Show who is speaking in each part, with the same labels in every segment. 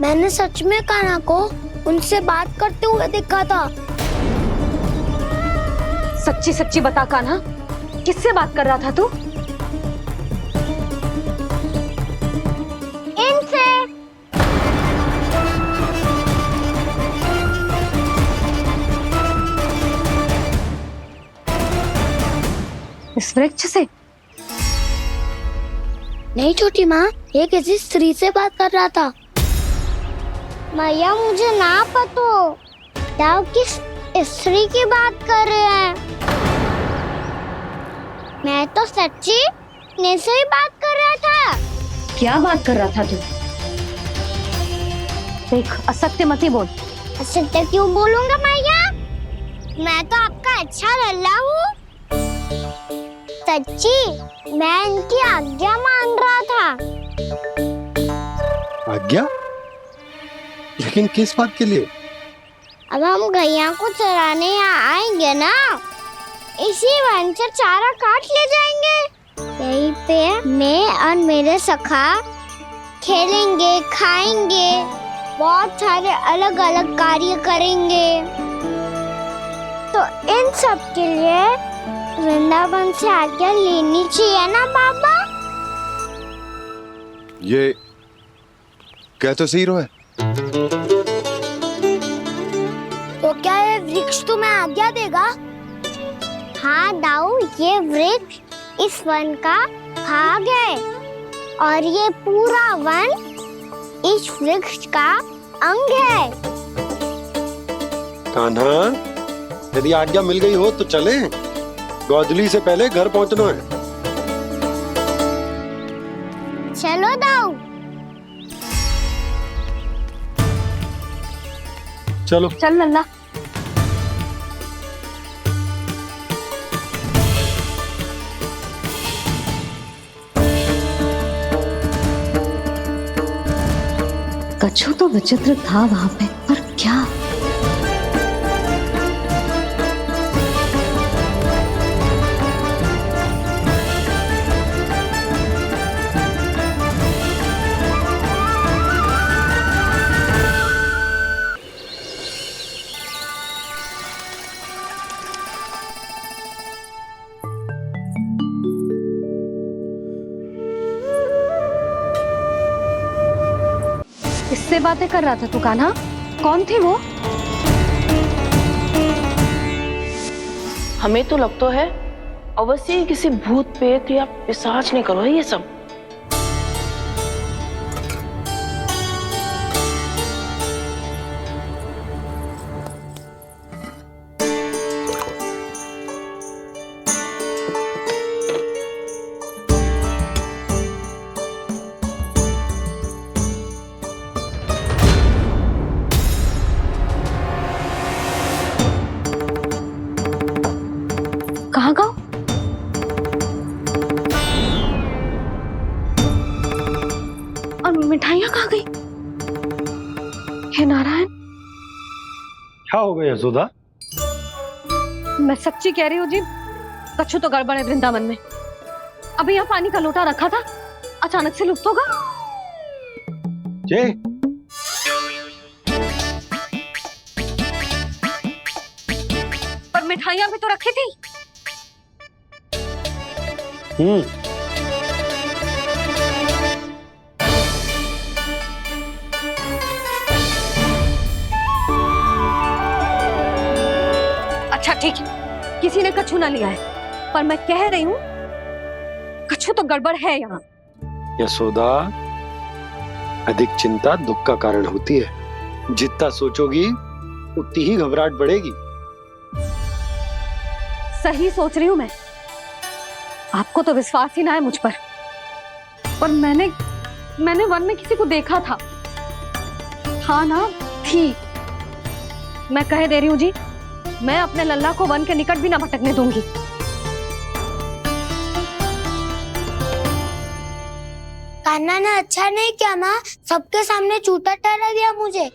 Speaker 1: मैंने सच में कान्हा को उनसे बात करते हुए देखा था।
Speaker 2: सच्ची सच्ची बता कान्हा, किससे बात कर रहा था तू?
Speaker 1: इनसे।
Speaker 2: इस वृक्ष से?
Speaker 1: नहीं छोटी माँ, ये किसी स्त्री से बात कर रहा था। मैया मुझे ना पतो दाऊ किस स्त्री की बात कर रहे हैं। मैं तो सच्ची ने से ही बात कर रहा था।
Speaker 2: क्या बात कर रहा था तू? देख, असत्य मत ही बोल।
Speaker 1: असत्य क्यों बोलूंगा मैया? मैं तो आपका अच्छा लल्ला हूँ। सच्ची मैं इनकी आज्ञा मान रहा था।
Speaker 3: आज्ञा? लेकिन किस बात के लिए?
Speaker 1: अब हम गैया को चराने यहाँ आएंगे ना, इसी वन से चारा काट ले जाएंगे। यहीं पे मैं और मेरे सखा खेलेंगे, खाएंगे, बहुत सारे अलग अलग कार्य करेंगे। तो इन सब के लिए वृंदावन से आज्ञा लेनी चाहिए ना बाबा?
Speaker 3: ये कह तो सही रहा है।
Speaker 1: तो क्या ये वृक्ष तुम्हें आज्ञा देगा? हाँ दाऊ, ये वृक्ष इस वन का भाग है और ये पूरा वन इस वृक्ष का अंग है।
Speaker 3: कान्हा, यदि आज्ञा मिल गई हो तो चले। गोधूली से पहले घर पहुंचना है।
Speaker 1: चलो दाऊ।
Speaker 3: चलो
Speaker 2: चल लल्ला। कछु तो विचित्र था वहां पे, पर क्या? किससे बातें कर रहा था तू कान्हा? कौन थी वो?
Speaker 4: हमें तो लगता है अवश्य ही किसी भूत प्रेत या पिशाच ने करो ये सब।
Speaker 2: कहाँ गाँव? और मिठाइयाँ कहाँ गई? हे नारायण!
Speaker 3: क्या हो गया यशोदा?
Speaker 2: मैं सच्ची कह रही हूँ जी, कछु तो गड़बड़ है वृंदावन में। अभी यहाँ पानी का लोटा रखा था, अचानक से लुप्त होगा।
Speaker 3: जय,
Speaker 2: पर मिठाइयाँ भी तो रखी थी। अच्छा ठीक है, किसी ने कछु ना लिया है, पर मैं कह रही हूँ कछु तो गड़बड़ है यहाँ।
Speaker 3: यशोदा, अधिक चिंता दुख का कारण होती है। जितना सोचोगी उतनी ही घबराहट बढ़ेगी।
Speaker 2: सही सोच रही हूँ मैं। आपको तो विश्वास ही ना है मुझ पर मैंने वन में किसी को देखा था। हाँ ना, थी। मैं कह दे रही हूँ जी, मैं अपने लल्ला को वन के निकट भी ना भटकने दूंगी।
Speaker 1: कान्हा ने अच्छा नहीं किया माँ, सबके सामने झूठा ठहरा दिया मुझे।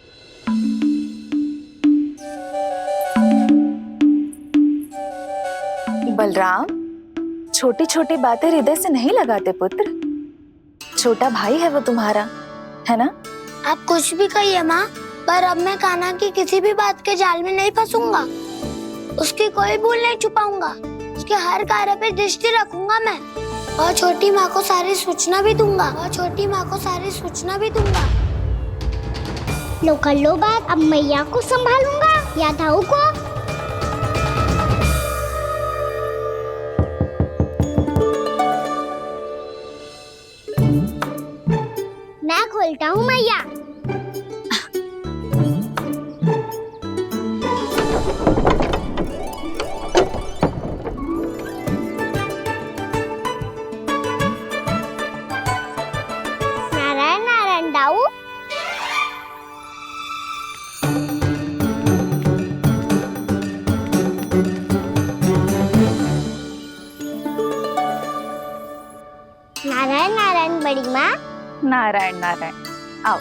Speaker 5: बलराम, छोटी छोटी बातें हृदय से नहीं लगाते पुत्र। छोटा भाई है वो तुम्हारा, है ना?
Speaker 1: आप कुछ भी कहिए माँ, पर अब मैं कान्हा की किसी भी बात के जाल में नहीं फंसूंगा। उसकी कोई भूल नहीं छुपाऊंगा। उसके हर कार्य पे दृष्टि रखूंगा मैं, और छोटी माँ को सारी सूचना भी दूंगा। लो कर लो बात, अब मैया को संभालूंगा या दाऊ को। मैं खोलता हूँ मैया। नारायण नारायण दाऊ। नारायण नारायण बड़ी माँ।
Speaker 5: नारायण नारायण। आओ।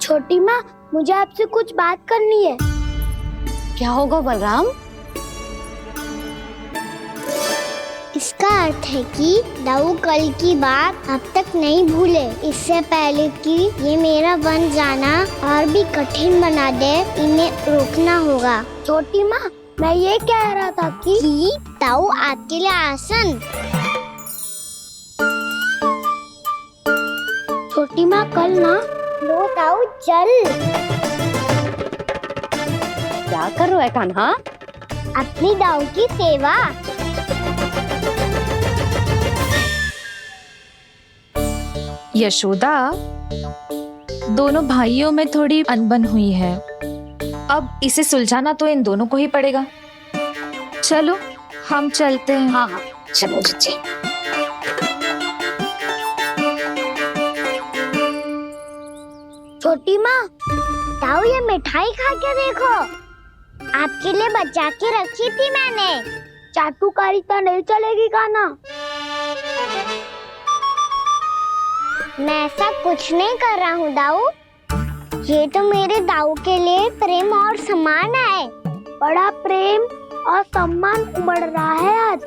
Speaker 1: छोटी माँ, मुझे आपसे कुछ बात करनी है।
Speaker 2: क्या होगा बलराम?
Speaker 1: इसका अर्थ है कि दाऊ कल की बात अब तक नहीं भूले। इससे पहले कि ये मेरा बन जाना और भी कठिन बना दे, इन्हें रोकना होगा। छोटी माँ, मैं ये कह रहा था कि दाऊ आपके लिए आसन। छोटी माँ, कल ना लो दाऊ चल।
Speaker 2: क्या कर रहा है कान्हा?
Speaker 1: अपनी दाऊ की सेवा।
Speaker 5: यशोदा, दोनों भाइयों में थोड़ी अनबन हुई है। अब इसे सुलझाना तो इन दोनों को ही पड़ेगा। चलो हम चलते हैं।
Speaker 2: हाँ हाँ, चलो जी।
Speaker 1: छोटी माँ, दाऊ ये मिठाई खा के देखो। आपके लिए बचा के रखी थी मैंने। चाटुकारिता नहीं चलेगी कान्हा। मैं ऐसा कुछ नहीं कर रहा हूँ दाऊ। ये तो मेरे दाऊ के लिए प्रेम और सम्मान है। बड़ा प्रेम और सम्मान उमड़ रहा है आज।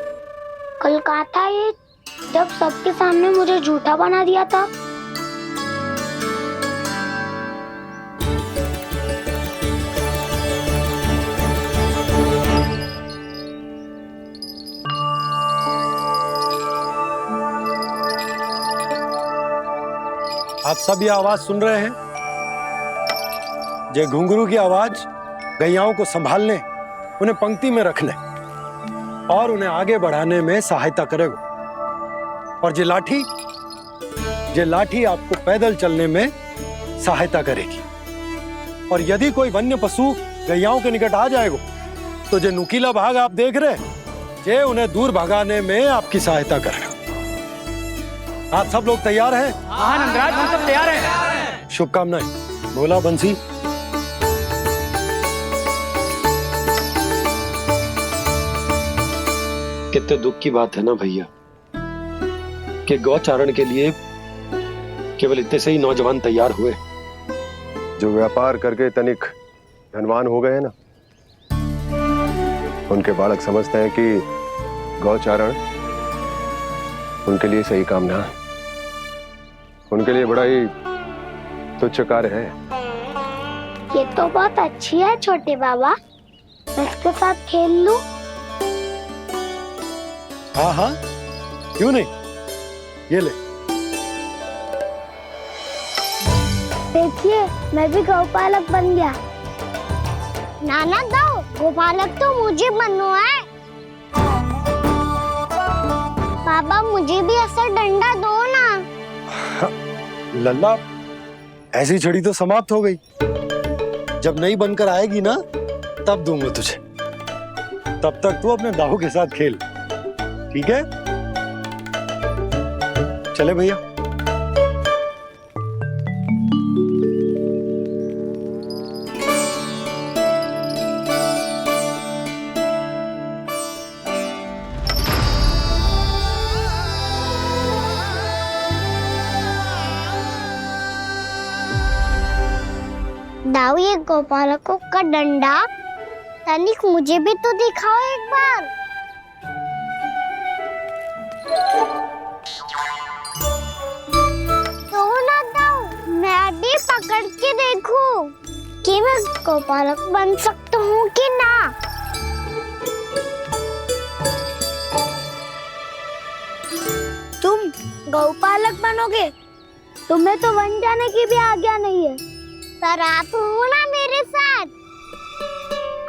Speaker 1: कल कहा था ये, जब सबके सामने मुझे झूठा बना दिया था।
Speaker 3: आप सब ये आवाज सुन रहे हैं? ये घुंघरू की आवाज गैयाओं को संभालने, उन्हें पंक्ति में रखने और उन्हें आगे बढ़ाने में सहायता करेगा। और ये लाठी आपको पैदल चलने में सहायता करेगी। और यदि कोई वन्य पशु गैयाओं के निकट आ जाएगा तो जो नुकीला भाग आप देख रहे हैं, ये उन्हें दूर भगाने में आपकी सहायता करेगा। आप सब लोग तैयार हैं?
Speaker 6: हाँ नंदराज, हम सब तैयार हैं।
Speaker 3: शुभकामनाएं। बोला बंसी। कितने दुख की बात है ना भैया कि गौचारण के लिए केवल इतने से ही नौजवान तैयार हुए।
Speaker 7: जो व्यापार करके तनिक धनवान हो गए ना, उनके बालक समझते हैं कि गौचारण उनके लिए सही काम ना है। उनके लिए बड़ा ही तुच्छ कार्य है।
Speaker 1: ये तो बहुत अच्छी है छोटे बाबा, मैं इसके साथ खेल लूं?
Speaker 3: हाँ हाँ, क्यों नहीं। ये ले।
Speaker 1: देखिए, मैं भी गौपालक बन गया। नाना दाऊ, गौपालक तो मुझे बनना है। बाबा मुझे भी ऐसा डंडा दो ना।
Speaker 3: लल्ला, ऐसी छड़ी तो समाप्त हो गई। जब नई बनकर आएगी ना, तब दूंगा तुझे। तब तक तू अपने दाऊ के साथ खेल, ठीक है? चले भैया।
Speaker 1: दाऊ, ये गोपालकों का डंडा तनिक मुझे भी तो दिखाओ एक बार। दो ना दाऊ। कि मैं गौपालक बन सकता हूँ कि ना। तुम गौपालक बनोगे? तुम्हें तो वन जाने की भी आज्ञा नहीं है। पर आप हो ना मेरे साथ।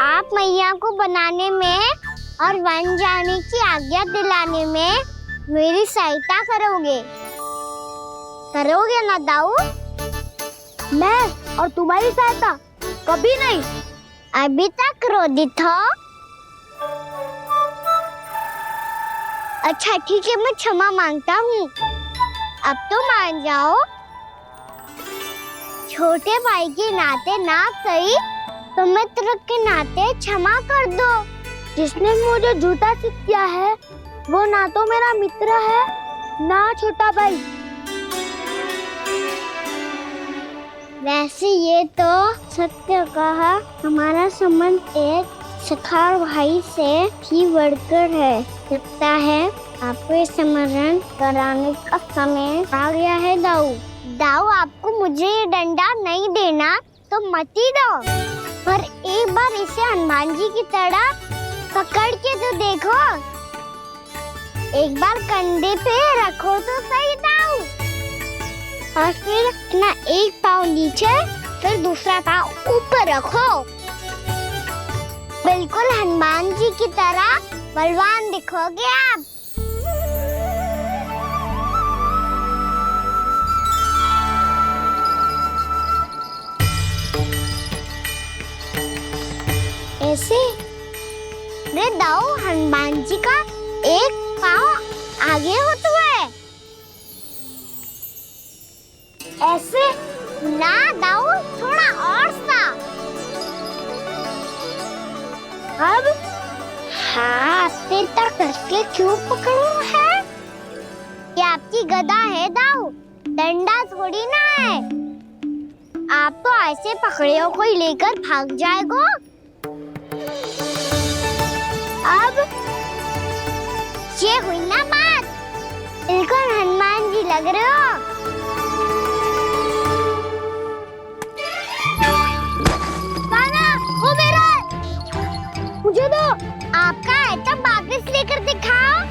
Speaker 1: आप मैया को बनाने में और वन जाने की आज्ञा दिलाने में मेरी सहायता करोगे। करोगे ना दाऊ? मैं और तुम्हारी सहायता कभी नहीं। अभी तक क्रोधित हो? अच्छा ठीक है, मैं क्षमा मांगता हूँ। अब तो मान जाओ। छोटे भाई के नाते ना सही तो मित्र के नाते क्षमा कर दो। जिसने मुझे झूठा सिद्ध किया है वो ना तो मेरा मित्र है ना छोटा भाई। वैसे ये तो सत्य कहा, हमारा संबंध एक सखा भाई से भी बढ़कर है। लगता है आपको स्मरण कराने का समय आ गया है दाऊ। दाऊ आपको मुझे ये डंडा नहीं देना तो मत ही दो, पर एक बार इसे हनुमान जी की तरह पकड़ के तो देखो। एक बार कंधे पे रखो तो सही दाऊ, और फिर अपना एक पाँव नीचे फिर दूसरा पाँव ऊपर रखो। बिल्कुल हनुमान जी की तरह बलवान दिखोगे आप। ऐसे रे दाऊ, हनुमान जी का एक पाँव आगे होता है। ऐसे ना दाऊ, थोड़ा और सा। अब हाथ तक करके क्यों पकड़ू है? ये आपकी गदा है दाऊ, डंडा थोड़ी ना है। आप तो ऐसे पकड़े हो कोई लेकर भाग जाएगा। अब ये हुई ना बात, बिल्कुल हनुमान जी लग रहे हो। कान्हा, वो मेरा मुझे दो। आपका है तब वापस लेकर दिखाओ।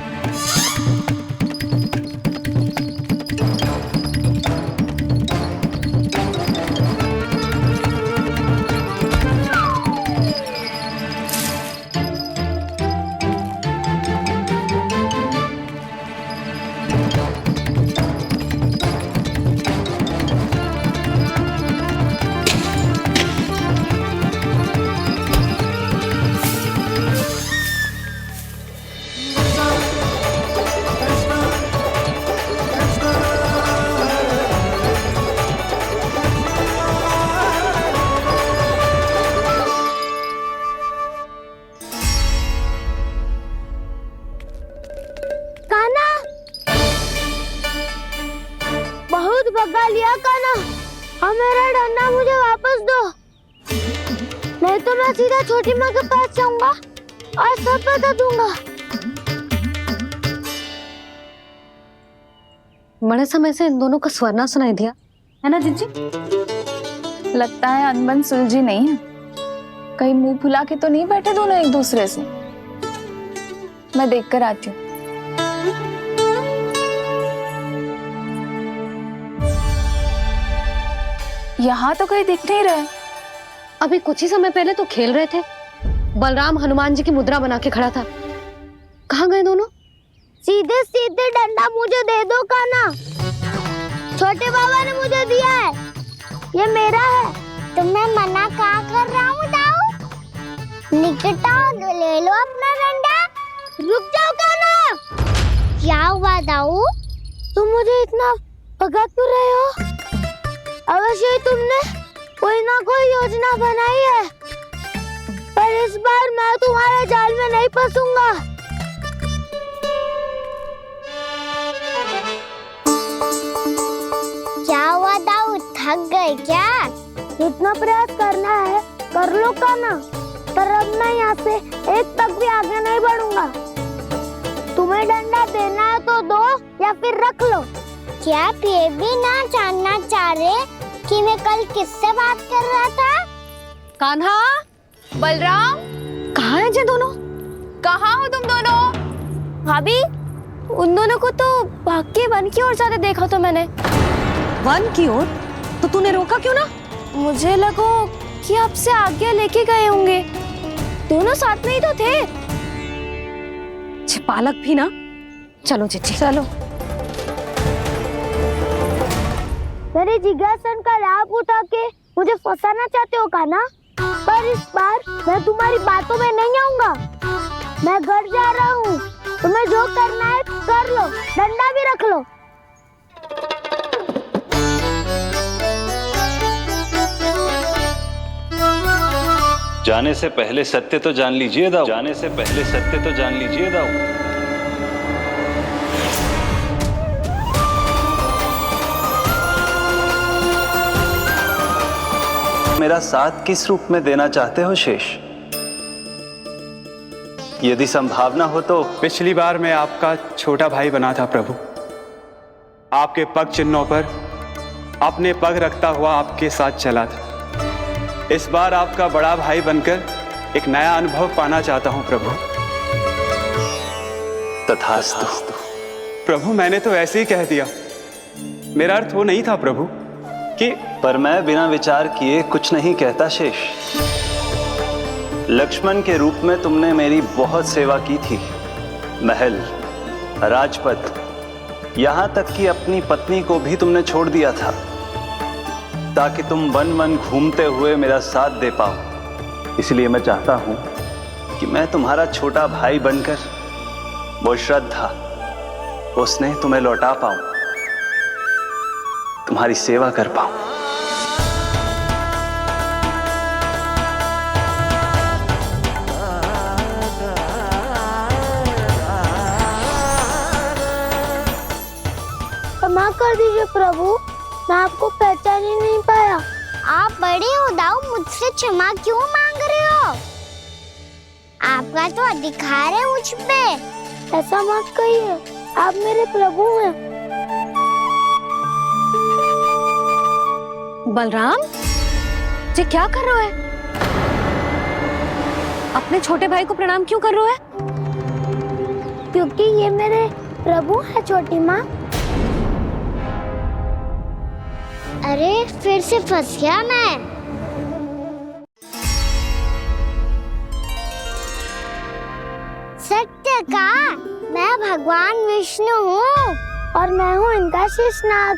Speaker 1: भगा लिया कान्हा, अब मेरा डंडा मुझे वापस दो, नहीं तो मैं सीधा छोटी माँ के पास जाऊंगा और सब बता दूंगा।
Speaker 2: बड़े समय से इन दोनों का स्वर सुनाई दिया है ना जीजी?
Speaker 5: लगता है अनबन सुलझी नहीं है। कहीं मुंह फुला के तो नहीं बैठे दोनों एक दूसरे से। मैं देख कर आती हूँ। यहाँ तो कहीं दिख नहीं रहा।
Speaker 2: अभी कुछ ही समय पहले तो खेल रहे थे। बलराम हनुमान जी की मुद्रा बना के खड़ा था। कहाँ गए दोनों?
Speaker 1: सीधे सीधे डंडा मुझे दे दो कान्हा, छोटे बाबा ने मुझे दिया है, ये मेरा है। तो मैं मना कहाँ कर रहा हूँ दाऊ? निकट आओ, ले लो अपना डंडा। रुक जाओ कान्हा। क्या हुआ दाऊ? तुम मुझे इतना भगा क्यों रहे हो? अवश्य ही तुमने कोई ना कोई योजना बनाई है, पर इस बार मैं तुम्हारे जाल में नहीं फंसूंगा। क्या हुआ दाऊ, थक गए क्या? जितना प्रयास करना है कर लो कान्हा, पर अब मैं यहाँ से एक तक भी आगे नहीं बढ़ूंगा। तुम्हें डंडा देना है तो दो या फिर रख लो। क्या आप ये भी ना जानना चाह रहे कि मैं कल किससे बात कर रहा था?
Speaker 2: कान्हा,
Speaker 5: बलराम,
Speaker 2: कहाँ है ये दोनों?
Speaker 5: कहाँ हो तुम दोनों?
Speaker 1: भाभी, उन दोनों को तो भाग के वन की ओर जाते देखा तो मैंने।
Speaker 2: वन की ओर? तो तूने रोका क्यों ना?
Speaker 1: मुझे लगो कि आपसे आगे लेके गए होंगे। दोनों साथ में ही तो थे।
Speaker 2: पालक भी ना। चलो चिट्ठी, चलो।
Speaker 1: मेरे जिज्ञासन का लाभ उठा के मुझे फंसाना चाहते हो कान्हा? पर इस बार मैं तुम्हारी बातों में नहीं आऊंगा। मैं घर जा रहा हूँ। तुम्हें जो करना है कर लो, डंडा भी रख लो।
Speaker 8: जाने से पहले सत्य तो जान लीजिए दाऊ। जाने से पहले सत्य तो जान लीजिए दाऊ। मेरा साथ किस रूप में देना चाहते हो शेष? यदि संभावना हो तो
Speaker 6: पिछली बार मैं आपका छोटा भाई बना था प्रभु। आपके पग चिन्हों पर अपने पग रखता हुआ आपके साथ चला था। इस बार आपका बड़ा भाई बनकर एक नया अनुभव पाना चाहता हूं प्रभु।
Speaker 8: तथास्तु।
Speaker 6: प्रभु मैंने तो ऐसे ही कह दिया, मेरा अर्थ वो नहीं था प्रभु कि।
Speaker 8: पर मैं बिना विचार किए कुछ नहीं कहता शेष। लक्ष्मण के रूप में तुमने मेरी बहुत सेवा की थी। महल, राजपथ, यहां तक कि अपनी पत्नी को भी तुमने छोड़ दिया था ताकि तुम वन वन घूमते हुए मेरा साथ दे पाओ। इसलिए मैं चाहता हूं कि मैं तुम्हारा छोटा भाई बनकर वो श्रद्धा, वो स्नेह तुम्हें लौटा पाऊं, तुम्हारी सेवा कर पाऊं।
Speaker 1: क्षमा कर दीजिए प्रभु, मैं आपको पहचान ही नहीं पाया। आप बड़े हो दाऊ, मुझसे क्षमा क्यों मांग रहे हो? आपका तो अधिकार है मुझ पे। ऐसा मत कहिए, आप मेरे प्रभु हैं।
Speaker 2: बलराम, ये क्या कर रहा है? अपने छोटे भाई को प्रणाम क्यों कर रहा है?
Speaker 1: क्योंकि ये मेरे प्रभु है छोटी माँ। अरे फिर से फंस गया मैं। सत्य का, मैं भगवान विष्णु हूँ और मैं हूँ इनका शेषनाग।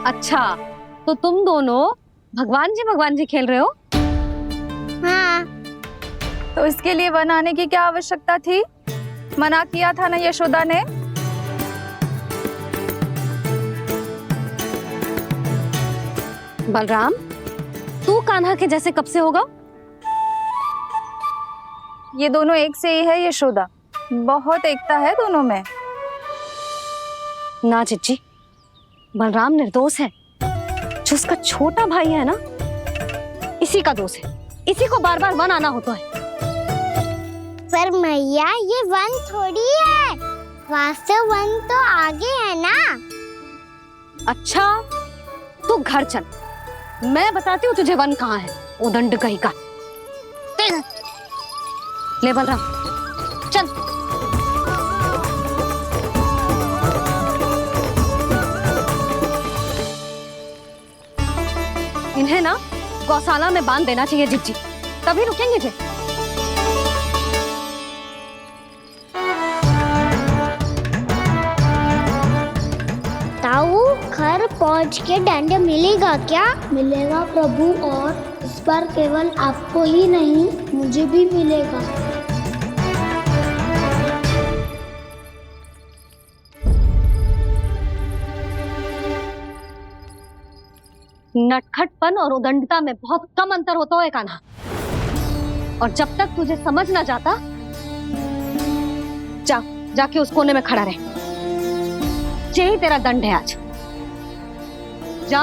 Speaker 2: अच्छा, तो तुम दोनों भगवान जी खेल रहे हो?
Speaker 1: हाँ।
Speaker 5: तो इसके लिए वन आने की क्या आवश्यकता थी? मना किया था ना यशोदा ने?
Speaker 2: बलराम, तू कान्हा के जैसे कब से होगा?
Speaker 5: ये दोनों एक से ही है यशोदा, बहुत एकता है दोनों में।
Speaker 2: ना चिच्ची, बलराम निर्दोष है। जो उसका छोटा भाई है ना, इसी का दोष है। इसी को बार बार वन आना होता है।
Speaker 1: पर मैया, ये वन थोड़ी है, वास्तव वन तो आगे है ना।
Speaker 2: अच्छा, तू घर चल, मैं बताती हूँ तुझे वन कहाँ है। उदंड कहीं का। ले बलराम, चल। इन्हें ना गौशाला में बांध देना चाहिए जिज्जी, तभी रुकेंगे जे।
Speaker 1: ताऊ, घर पहुंच के दंड मिलेगा क्या? मिलेगा प्रभु, और इस बार केवल आपको ही नहीं मुझे भी मिलेगा।
Speaker 2: नटखटपन और उदंडता में बहुत कम अंतर होता है कान्हा, और जब तक तुझे समझ ना जाता, जाके उस कोने में खड़ा रहे। यही तेरा दंड है आज। जा।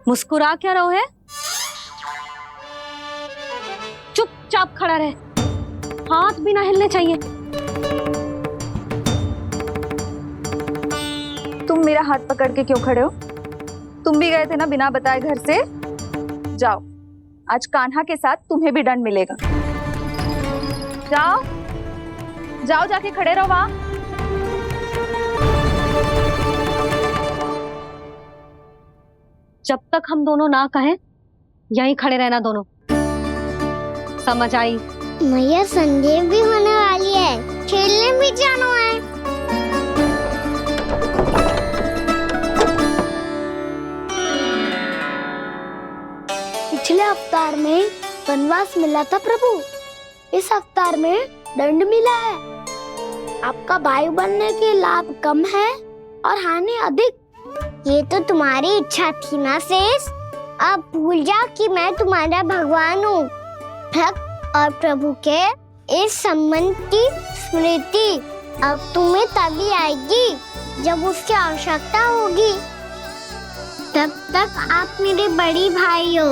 Speaker 2: मुस्कुरा क्या रहो है? चुपचाप खड़ा रहे, हाथ भी ना हिलने चाहिए।
Speaker 5: तुम मेरा हाथ पकड़ के क्यों खड़े हो? तुम भी गए थे ना बिना बताए घर से। जाओ, आज कान्हा के साथ तुम्हें भी दंड मिलेगा। जाओ जाओ, जाके खड़े रहो वहां।
Speaker 2: जब तक हम दोनों ना कहें यहीं खड़े रहना दोनों, समझ आई?
Speaker 1: मैया संध्या भी होने वाली है, खेलने भी जाना है। पिछले अवतार में वनवास मिला था प्रभु, इस अवतार में दंड मिला है। आपका भाई बनने के लाभ कम है और हानि अधिक। ये तो तुम्हारी इच्छा थी ना शेष, अब भूल जाओ कि मैं तुम्हारा भगवान हूँ। भक्त और प्रभु के इस संबंध की स्मृति अब तुम्हें तभी आएगी जब उसकी आवश्यकता होगी। तब तक आप मेरे बड़ी भाई हो,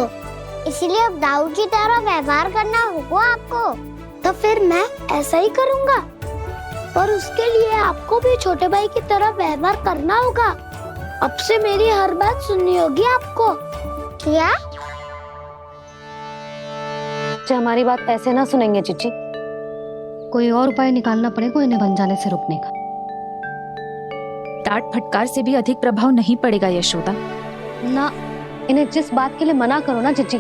Speaker 1: इसलिए अब दाऊ की तरह व्यवहार करना होगा आपको। तो फिर मैं ऐसा ही करूँगा, पर उसके लिए आपको भी छोटे भाई की तरह व्यवहार करना होगा। अब से मेरी हर बात सुननी होगी आपको। क्या?
Speaker 2: जो हमारी बात ऐसे ना सुनेंगे चिच्ची, कोई और उपाय निकालना पड़ेगा इन्हें बन जाने से रुकने का।
Speaker 5: डांट फटकार से भी अधिक प्रभाव नहीं पड़ेगा यशोदा।
Speaker 2: ना, इन्हें जिस बात के लिए मना करो ना चिच्ची,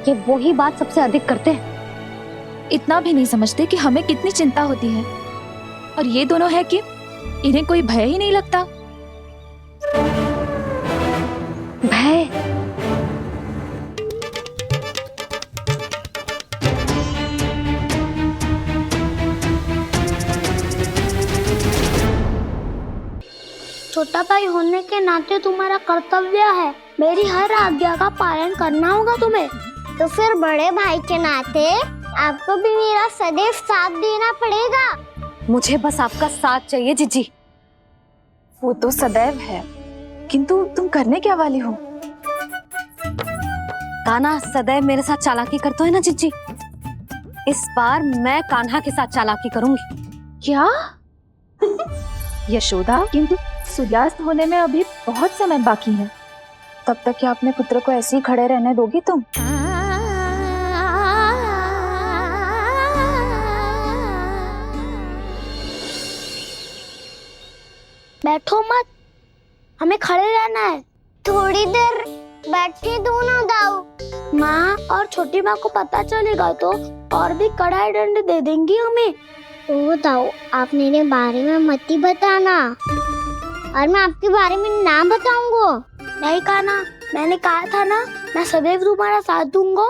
Speaker 2: ये वही बात सबसे अधिक करते हैं।
Speaker 5: इतना भी नहीं समझते कि हमें कितनी चिंता होती है, और ये दोनों है कि इन्हें कोई भय ही नहीं लगता।
Speaker 2: भय?
Speaker 1: छोटा भाई होने के नाते तुम्हारा कर्तव्य है, मेरी हर आज्ञा का पालन करना होगा तुम्हें। तो फिर बड़े भाई के नाते आपको भी मेरा सदैव साथ देना पड़ेगा।
Speaker 2: मुझे बस आपका साथ चाहिए जीजी।
Speaker 5: वो तो सदैव है, किंतु तुम करने क्या वाली हो?
Speaker 2: कान्हा सदैव मेरे साथ चालाकी करता है ना जीजी, इस बार मैं कान्हा के साथ चालाकी करूंगी।
Speaker 5: क्या? यशोदा, किंतु सूर्यास्त होने में अभी बहुत समय बाकी है, तब तक क्या अपने पुत्र को ऐसे ही खड़े रहने दोगी तुम?
Speaker 1: बैठो मत, हमें खड़े रहना है। थोड़ी देर बैठे दो ना दाऊ। माँ और छोटी माँ को पता चलेगा तो और भी कड़ा दंड दे देंगी हमें। ओ दाऊ, आप मेरे बारे में मत ही बताना, और मैं आपके बारे में ना बताऊंगा। नहीं कान्हा, मैंने कहा था ना, मैं सदैव तुम्हारा साथ दूंगा,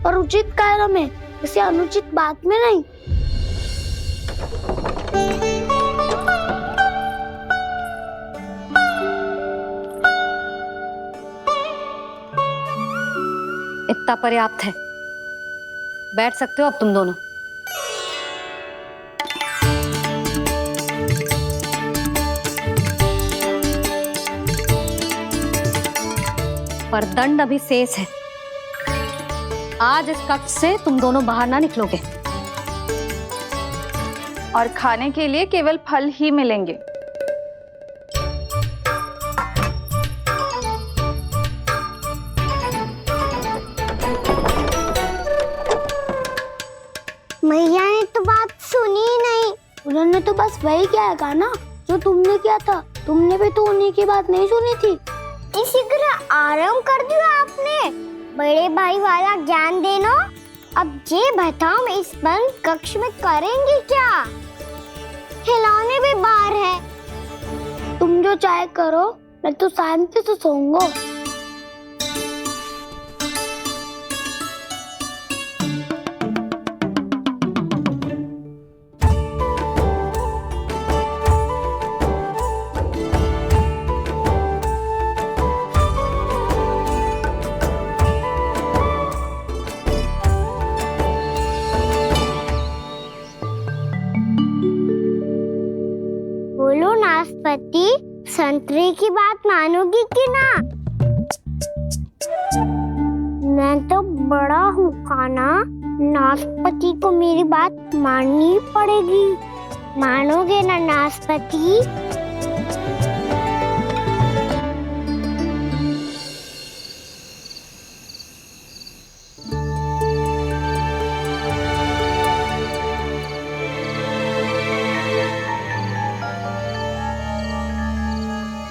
Speaker 1: और उचित कार्य में, किसी अनुचित बात में नहीं।
Speaker 2: इतना पर्याप्त है, बैठ सकते हो अब तुम दोनों। पर दंड अभी शेष है। आज इस कक्ष से तुम दोनों बाहर ना निकलोगे,
Speaker 5: और खाने के लिए केवल फल ही मिलेंगे।
Speaker 1: मैया ने तो बात सुनी ही नहीं। उन्होंने तो बस वही किया ना जो तुमने किया था। तुमने भी तो उन्हीं की बात नहीं सुनी थी। इसी तरह आराम कर दिया आपने। बड़े भाई वाला ज्ञान देना। अब ये बताओ, मैं इस बंद कक्ष में करेंगे क्या? खिलौने भी बाहर है। तुम जो चाहे करो, मैं तो शांति से सोऊंगा। बोलो नाशपाती, संतरे की बात मानोगी कि ना? मैं तो बड़ा हूँ कान्हा, नाशपति को मेरी बात माननी पड़ेगी। मानोगे ना नाशपति?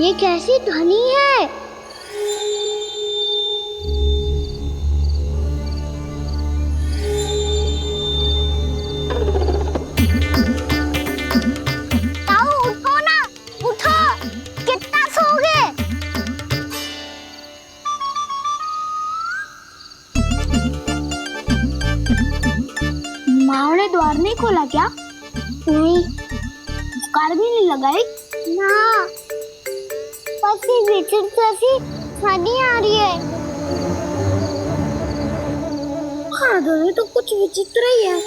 Speaker 1: ये कैसी ध्वनि है? ताऊ उठो ना, उठो, कितना सोओगे? माँ ने द्वार नहीं खोला क्या? नहीं। कार भी नहीं लगाई? ना, बस ये विचित्र सी ध्वनि आ रही है। हाँ, ध्वनि तो कुछ विचित्र ही है।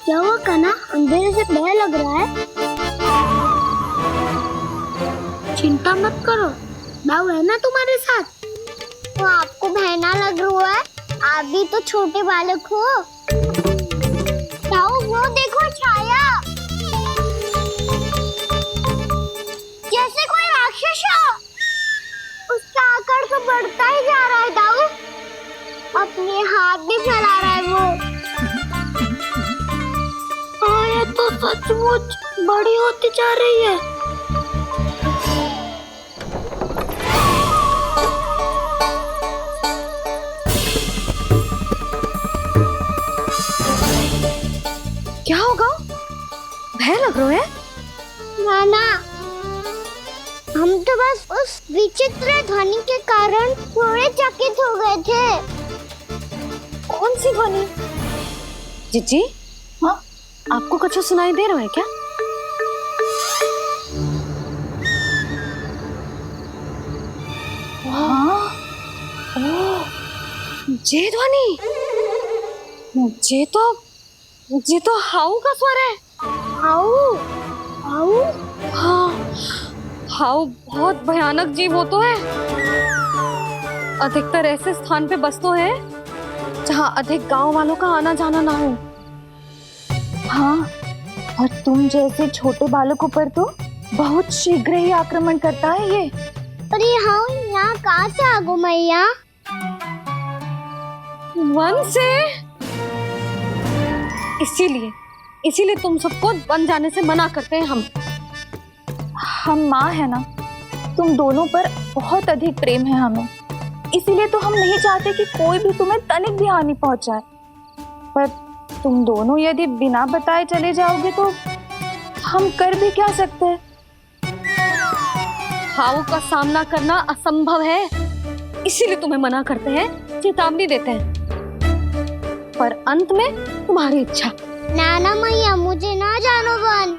Speaker 1: क्या हुआ कान्हा? अंधेरे से डर लग रहा है। चिंता मत करो, दाऊ है ना तुम्हारे साथ। तो आपको बहना लग रहा है, आप भी तो छोटे बालक हो। दाऊ वो देखो छाया, जैसे कोई राक्षस हो। उसका आकार तो बढ़ता ही जा रहा है दाऊ, अपने हाथ भी फैला रहा है वो। हाँ, ये तो सचमुच बड़ी होती जा रही है।
Speaker 2: क्या होगा? भय लग रहा है?
Speaker 1: नाना, हम तो बस उस विचित्र ध्वनि के कारण थोड़े चकित हो गए थे।
Speaker 2: कौन सी ध्वनि? जीजी, हाँ, आपको कुछ सुनाई दे रहा है क्या? हाँ, ओह, ये ध्वनि, ये तो हाउ का स्वर है।
Speaker 1: हाउ? हाउ?
Speaker 2: हाँ, हाउ बहुत भयानक जीव हो तो है। अधिकतर ऐसे स्थान पे बसते हैं जहाँ अधिक गांव वालों का आना जाना ना हो।
Speaker 5: हाँ, और तुम जैसे छोटे बालकों पर तो बहुत शीघ्र ही आक्रमण करता है ये।
Speaker 1: पर ये हाउ यहाँ कहाँ से आ गो मैया?
Speaker 2: वन से। इसीलिए तुम सबको वन जाने से मना करते हैं
Speaker 5: हम माँ है ना, तुम दोनों पर बहुत अधिक प्रेम है हमें, इसीलिए तो हम नहीं चाहते कि कोई भी तुम्हें तनिक भी हानि पहुंचाए। पर तुम दोनों यदि बिना बताए चले जाओगे तो हम कर भी क्या सकते हैं?
Speaker 2: हाउ का सामना करना असंभव है, इसीलिए तुम्हें मना करते हैं, चेतावनी देते हैं। पर अंत में तुम्हारी इच्छा।
Speaker 1: नाना मैया, मुझे ना जानो वन।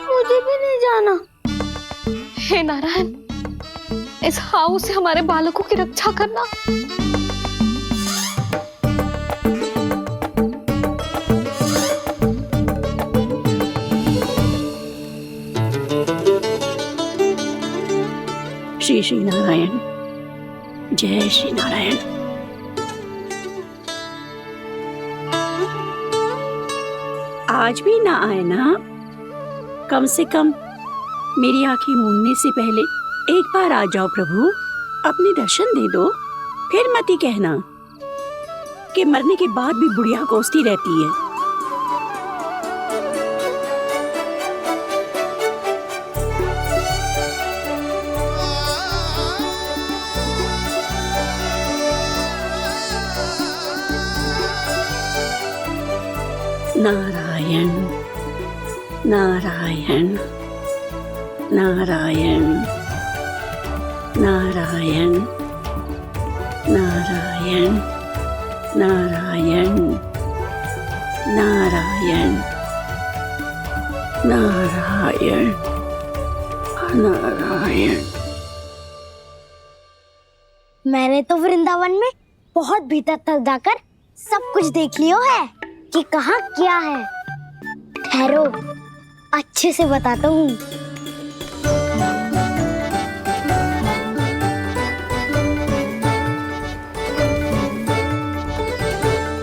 Speaker 1: मुझे भी नहीं जाना।
Speaker 2: हे नारायण, इस हाउ से हमारे बालकों की रक्षा करना।
Speaker 9: श्री श्री नारायण, जय श्री नारायण। आज भी ना आए ना? कम से कम मेरी आंखें मूंदने से पहले एक बार आ जाओ प्रभु, अपने दर्शन दे दो। फिर मत ही कहना कि मरने के बाद भी बुढ़िया कोसती रहती है। नारायण नारायण नारायण नारायण नारायण नारायण नारायण नारायण नारायण।
Speaker 1: मैंने तो वृंदावन में बहुत भीतर तक जाकर सब कुछ देख लियो है कि कहाँ क्या है। ठहरो, अच्छे से बताता हूँ।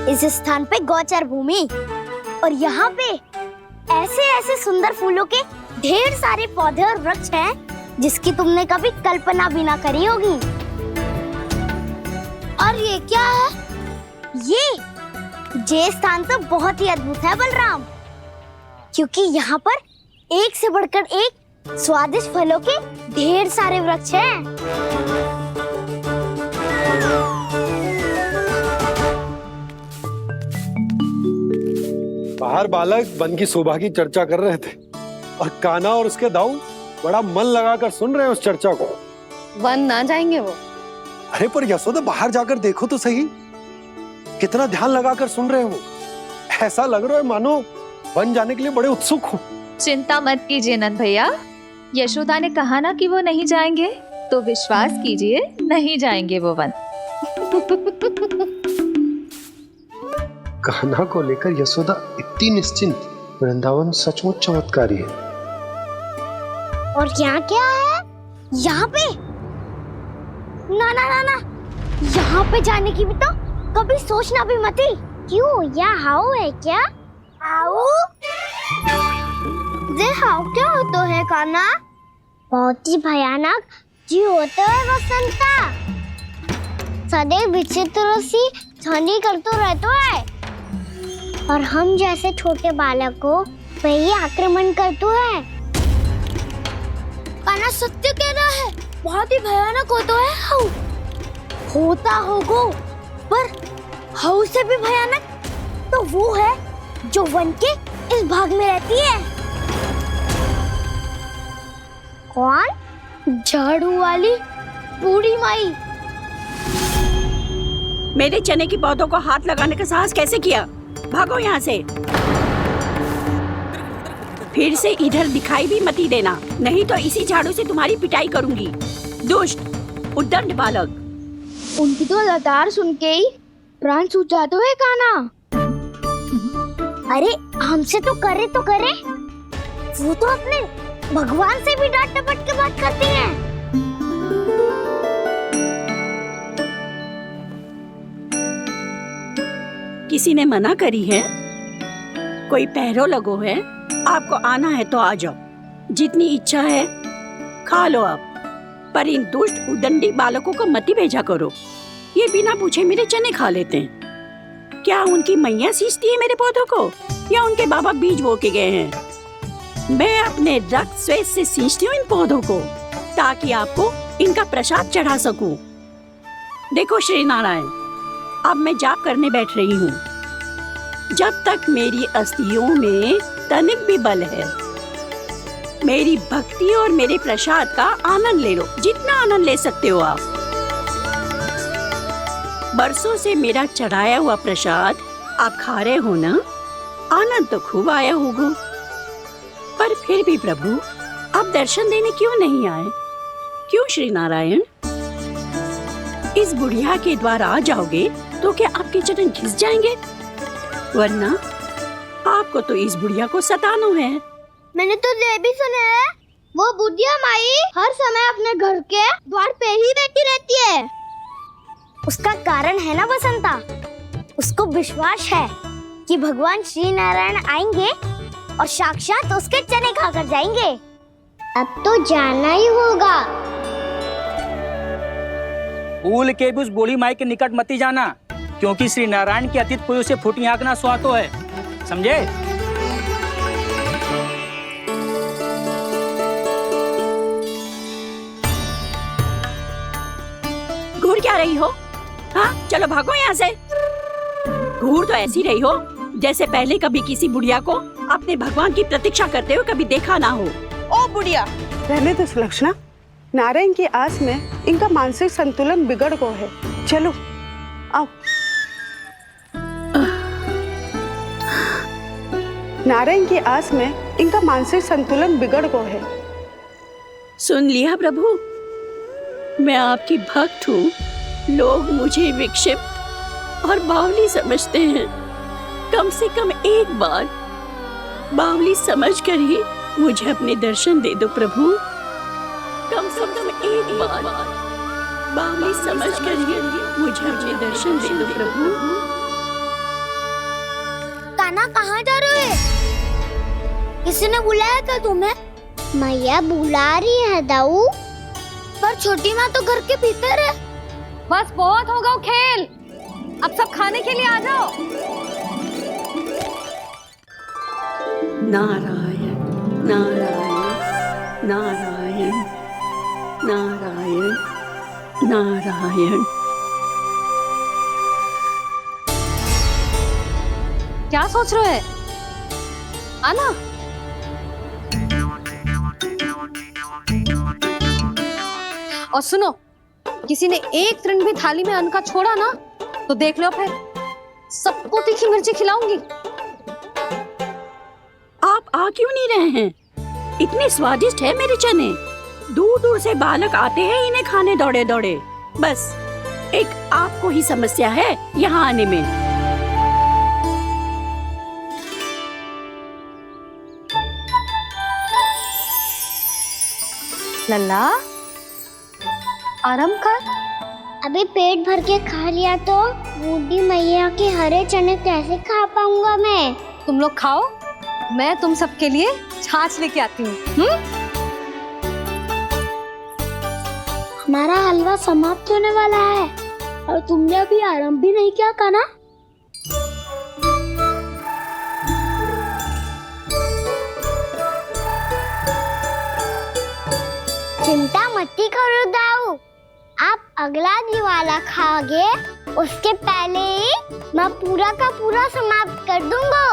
Speaker 1: इस स्थान पे गोचर भूमि और यहाँ पे ऐसे ऐसे सुंदर फूलों के ढेर सारे पौधे और वृक्ष हैं जिसकी तुमने कभी कल्पना भी ना करी होगी। और ये क्या है? ये स्थान तो बहुत ही अद्भुत है बलराम, क्योंकि यहाँ पर एक से बढ़कर एक स्वादिष्ट फलों के ढेर सारे वृक्ष हैं।
Speaker 3: बाहर बालक वन की शोभा की चर्चा कर रहे थे और कान्हा और उसके दाऊ बड़ा मन लगाकर सुन रहे हैं उस चर्चा को।
Speaker 2: वन ना जाएंगे वो?
Speaker 3: अरे पर यशोदा, बाहर जाकर देखो तो सही, कितना ध्यान लगाकर सुन रहे हो। ऐसा लग रहा है मानो वन जाने के लिए बड़े उत्सुक हो।
Speaker 10: चिंता मत कीजिए नंद भैया, यशोदा ने कहा ना कि वो नहीं जाएंगे, तो विश्वास कीजिए नहीं जाएंगे वो वन।
Speaker 11: कान्हा को लेकर यशोदा इतनी निश्चिंत, वृंदावन सचमुच चमत्कारी है।
Speaker 1: और यहाँ क्या है? यहाँ पे ना ना ना ना, यहाँ पे जाने की भी तो कभी सोचना भी मत ही। क्यों, यहाँ हाउ है क्या? हाउ? ये हाउ क्या होता है कान्हा? बहुत ही भयानक जी होता है वसंता। सदैव विचित्र सी ध्वनि करते रहता है और हम जैसे छोटे बालक को वही आक्रमण करते हैं। कान्हा सत्य कह रहा है, बहुत ही भयानक होता है हाउ। होता होगा, पर हाउ से भी भयानक तो वो है जो वन के इस भाग में रहती है। कौन? झाड़ू वाली बूढ़ी माई।
Speaker 9: मेरे चने की पौधों को हाथ लगाने का साहस कैसे किया? भागो यहाँ से। फिर से इधर दिखाई भी मत देना, नहीं तो इसी झाड़ू से तुम्हारी पिटाई करूंगी। दुष्ट उद्दंड बालक।
Speaker 1: उनकी तो लतार सुन के ही प्राण सूझ जाते हैं कान्हा। अरे हमसे तो करे, वो तो अपने भगवान से भी डांट डपट के बात करती हैं।
Speaker 9: किसी ने मना करी है? कोई पहरो लगो है? आपको आना है तो आ जाओ, जितनी इच्छा है खा लो आप, पर इन दुष्ट उदंडी बालकों को मत ही भेजा करो। ये बिना पूछे मेरे चने खा लेते हैं। क्या उनकी मैया सींचती है मेरे पौधों को, या उनके बाबा बीज बो के गए हैं? मैं अपने रक्त स्वेद से सींचती हूँ इन पौधों को, ताकि आपको इनका प्रसाद चढ़ा सकूं। देखो श्री नारायण, अब मैं जाप करने बैठ रही हूँ। जब तक मेरी अस्थियों में तनिक भी बल है, मेरी भक्ति और मेरे प्रसाद का आनंद ले लो, जितना आनंद ले सकते हो आप। बरसों से मेरा चढ़ाया हुआ प्रसाद आप खा रहे हो ना, आनंद तो खूब आया होगा। पर फिर भी प्रभु, आप दर्शन देने क्यों नहीं आए? क्यों श्री नारायण? इस बुढ़िया के द्वार आ जाओगे तो क्या आपके चरण घिस जाएंगे? वरना आपको तो इस बुढ़िया को सताना है।
Speaker 1: मैंने तो ये भी सुना है, वो बुढ़िया माई हर समय अपने घर के द्वार पे ही बैठी रहती है। उसका कारण है ना बसंता, उसको विश्वास है कि भगवान श्री नारायण आएंगे और साक्षात उसके चने खाकर जाएंगे। अब तो जाना ही होगा।
Speaker 12: भूल के भी उस बूढ़ी माई के निकट मत जाना, क्योंकि श्री नारायण के अतीत पुरुष से फूटी हाँकना स्वातो है, समझे?
Speaker 9: घूर क्या रही हो? हाँ, चलो भागो यहाँ से। घूर तो ऐसी रही हो जैसे पहले कभी किसी बुढ़िया को अपने भगवान की प्रतीक्षा करते हुए कभी देखा ना हो।
Speaker 13: ओ बुढ़िया, रहने दो सुलक्षणा। नारायण की आस में इनका मानसिक संतुलन बिगड़ गया है। चलो आओ। नारायण की आस में इनका मानसिक संतुलन बिगड़ गया है।
Speaker 9: सुन लिया प्रभु, मैं आपकी भक्त हूँ। लोग मुझे विक्षिप्त और बावली समझते हैं। कम से कम एक बार बावली समझकर ही मुझे अपने दर्शन दे दो प्रभु। कम से कम एक बार बावली समझ कर मुझे अपने दर्शन दे दो प्रभु।
Speaker 1: कान्हा कहाँ जा रहे हो? किसी ने बुलाया था तुम्हें? मैया बुला रही है दाऊ, पर छोटी माँ तो घर के भीतर है।
Speaker 2: बस बहुत होगा वो खेल, अब सब खाने के लिए आ जाओ।
Speaker 9: नारायण नारायण नारायण नारायण नारायण।
Speaker 2: क्या सोच रहे हैं? आना। और सुनो, किसी ने एक तृण भी थाली में अन्न का छोड़ा ना तो देख लो, फिर सबको तीखी मिर्ची खिलाऊंगी।
Speaker 9: आप आ क्यों नहीं रहे हैं? इतने स्वादिष्ट है मेरे चने। दूर दूर से बालक आते हैं इन्हें खाने दौड़े दौड़े। बस एक आपको ही समस्या है यहाँ आने में।
Speaker 2: लल्ला, आराम कर।
Speaker 1: अभी पेट भर के खा लिया तो बूढ़ी मैया के हरे चने कैसे खा पाऊंगा मैं?
Speaker 2: तुम लोग खाओ, मैं तुम सबके लिए छाछ लेके आती हूँ।
Speaker 1: हमारा हलवा समाप्त होने वाला है और तुमने अभी आराम भी नहीं किया कान्हा। चिंता मत करो दाऊ, आप अगला दिवाला खाओगे उसके पहले ही मैं पूरा का पूरा समाप्त कर दूंगा।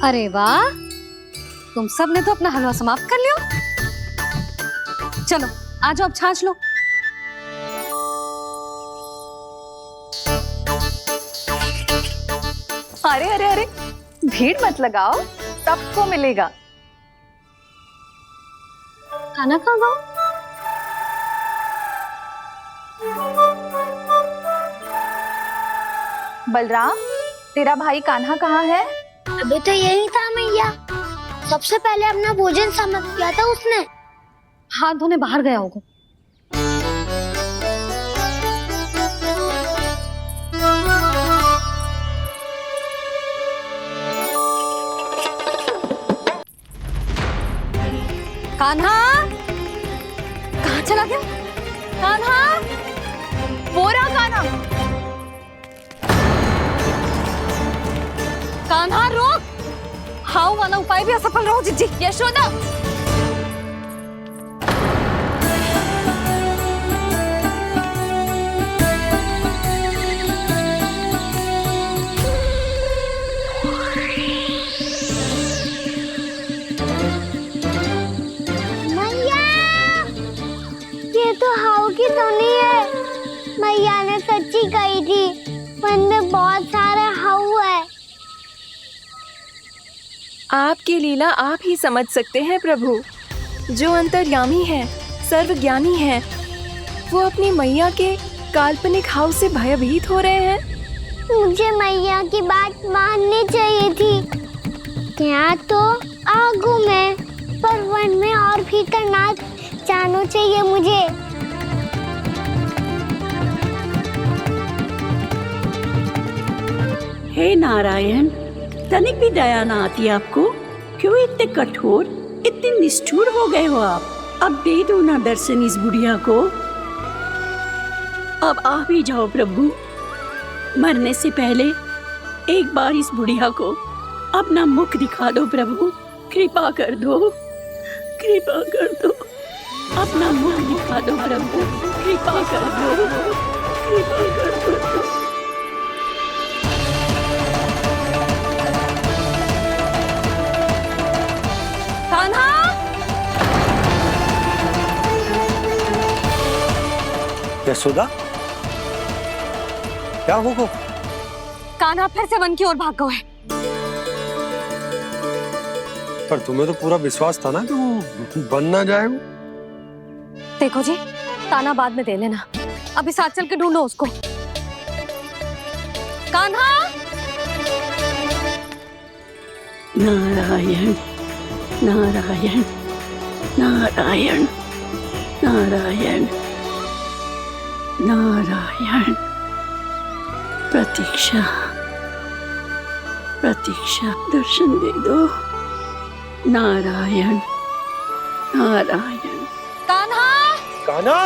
Speaker 2: अरे वाह, तुम सब ने तो अपना हलवा समाप्त कर लिया। चलो आ जाओ, अब छाछ लो।
Speaker 5: अरे अरे अरे, भीड़ मत लगाओ, सबको मिलेगा।
Speaker 2: खाना खा गो।
Speaker 5: बलराम, तेरा भाई कान्हा कहाँ है?
Speaker 1: अभी तो यही था मैया, सबसे पहले अपना भोजन समाप्त किया था उसने।
Speaker 2: हाथ धोने बाहर गया होगा। कान्हा कहाँ चला गया? कान्हा, वो रहा कान्हा। कान्हा रोक, हाउ वाला उपाय भी असफल रहो जिज्जी। यशोदा,
Speaker 1: मैया, ये तो हाउ की धुनी है। मैया ने सच्ची कही थी, मन में बहुत सारे हाउ है।
Speaker 14: आपकी लीला आप ही समझ सकते हैं प्रभु। जो अंतर्यामी है, सर्वज्ञानी है, वो अपनी मैया के काल्पनिक हाव से भयभीत हो रहे हैं।
Speaker 1: मुझे मैया की बात माननी चाहिए थी। यहाँ तो आगू में, पर वन में और भीतर ना जाना चाहिए मुझे।
Speaker 9: हे नारायण, तनिक भी दया ना आती आपको? क्यों इतने कठोर, इतने निष्ठुर हो गए हो आप? अब दे दो ना दर्शन इस बुढ़िया को। अब आ भी जाओ प्रभु, मरने से पहले एक बार इस बुढ़िया को अपना मुख दिखा दो प्रभु। कृपा कर दो, कृपा कर दो, अपना मुख दिखा दो प्रभु। कृपा कर दो, कृपा कर दो।
Speaker 2: कान्हा,
Speaker 3: यशोदा, क्या हो?
Speaker 2: कान्हा फिर से वन की ओर भाग गए।
Speaker 3: पर तुम्हें तो पूरा विश्वास था ना कि वो बन ना जाए।
Speaker 2: देखो जी, ताना बाद में दे लेना, अभी साथ चल के ढूंढो उसको। कान्हा!
Speaker 9: नारायण नारायण नारायण नारायण नारायण। प्रतीक्षा प्रतीक्षा, दर्शन दे दो। नारायण नारायण।
Speaker 2: कान्हा!
Speaker 3: कान्हा!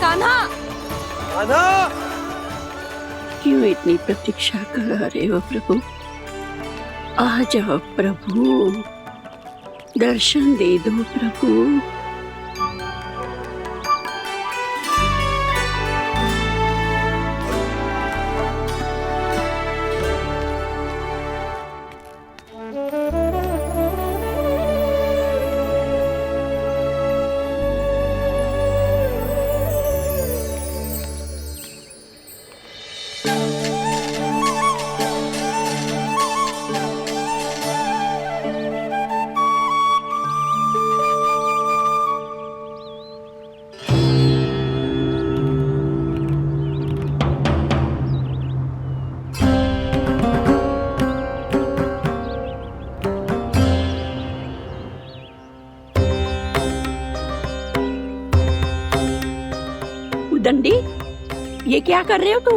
Speaker 2: कान्हा!
Speaker 3: कान्हा!
Speaker 9: क्यों इतनी प्रतीक्षा करा रहे हो प्रभु? आ जाओ प्रभु, दर्शन दे दो प्रभु। दंडी, ये क्या कर रहे हो तू?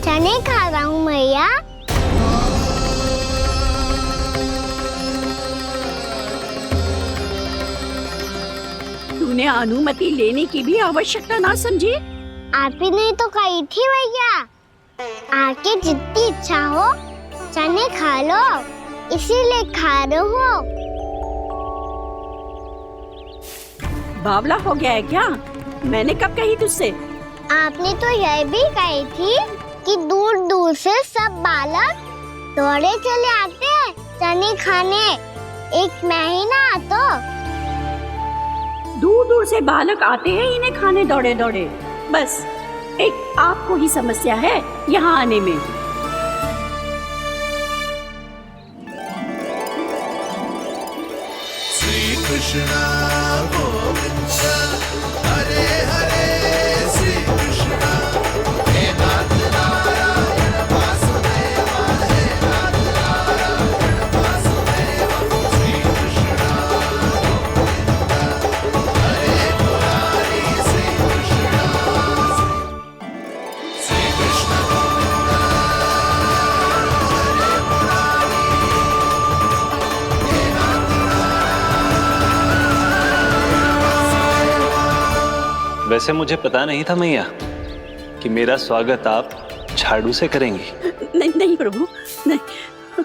Speaker 1: चने खा रहा हूँ मैया।
Speaker 9: तूने अनुमति लेने की भी आवश्यकता ना समझी?
Speaker 1: आप ही नहीं तो कही थी भैया, आके जितनी इच्छा हो चने खा लो, इसीलिए खा रहे हो।
Speaker 9: बावला हो गया है क्या? मैंने कब कही तुझसे?
Speaker 1: आपने तो यह भी कही थी कि दूर दूर से सब बालक दौड़े चले आते हैं चने खाने, एक महीना तो
Speaker 9: दूर दूर से बालक आते हैं इन्हें खाने दौड़े दौड़े। बस एक आपको ही समस्या है यहाँ आने में।
Speaker 15: श्री कृष्ण गोविंद हरे हरे, श्री कृष्ण हे नाथ नारायण वासुदेवा, हे नाथ नारायण वासुदेवा। श्री कृष्ण गोविंद हरे मुरारी, श्री कृष्ण गोविंद हरे मुरारी, हे नाथ
Speaker 8: वैसे मुझे पता नहीं था मैया कि मेरा स्वागत आप झाड़ू से करेंगी।
Speaker 9: नहीं नहीं प्रभु, नहीं।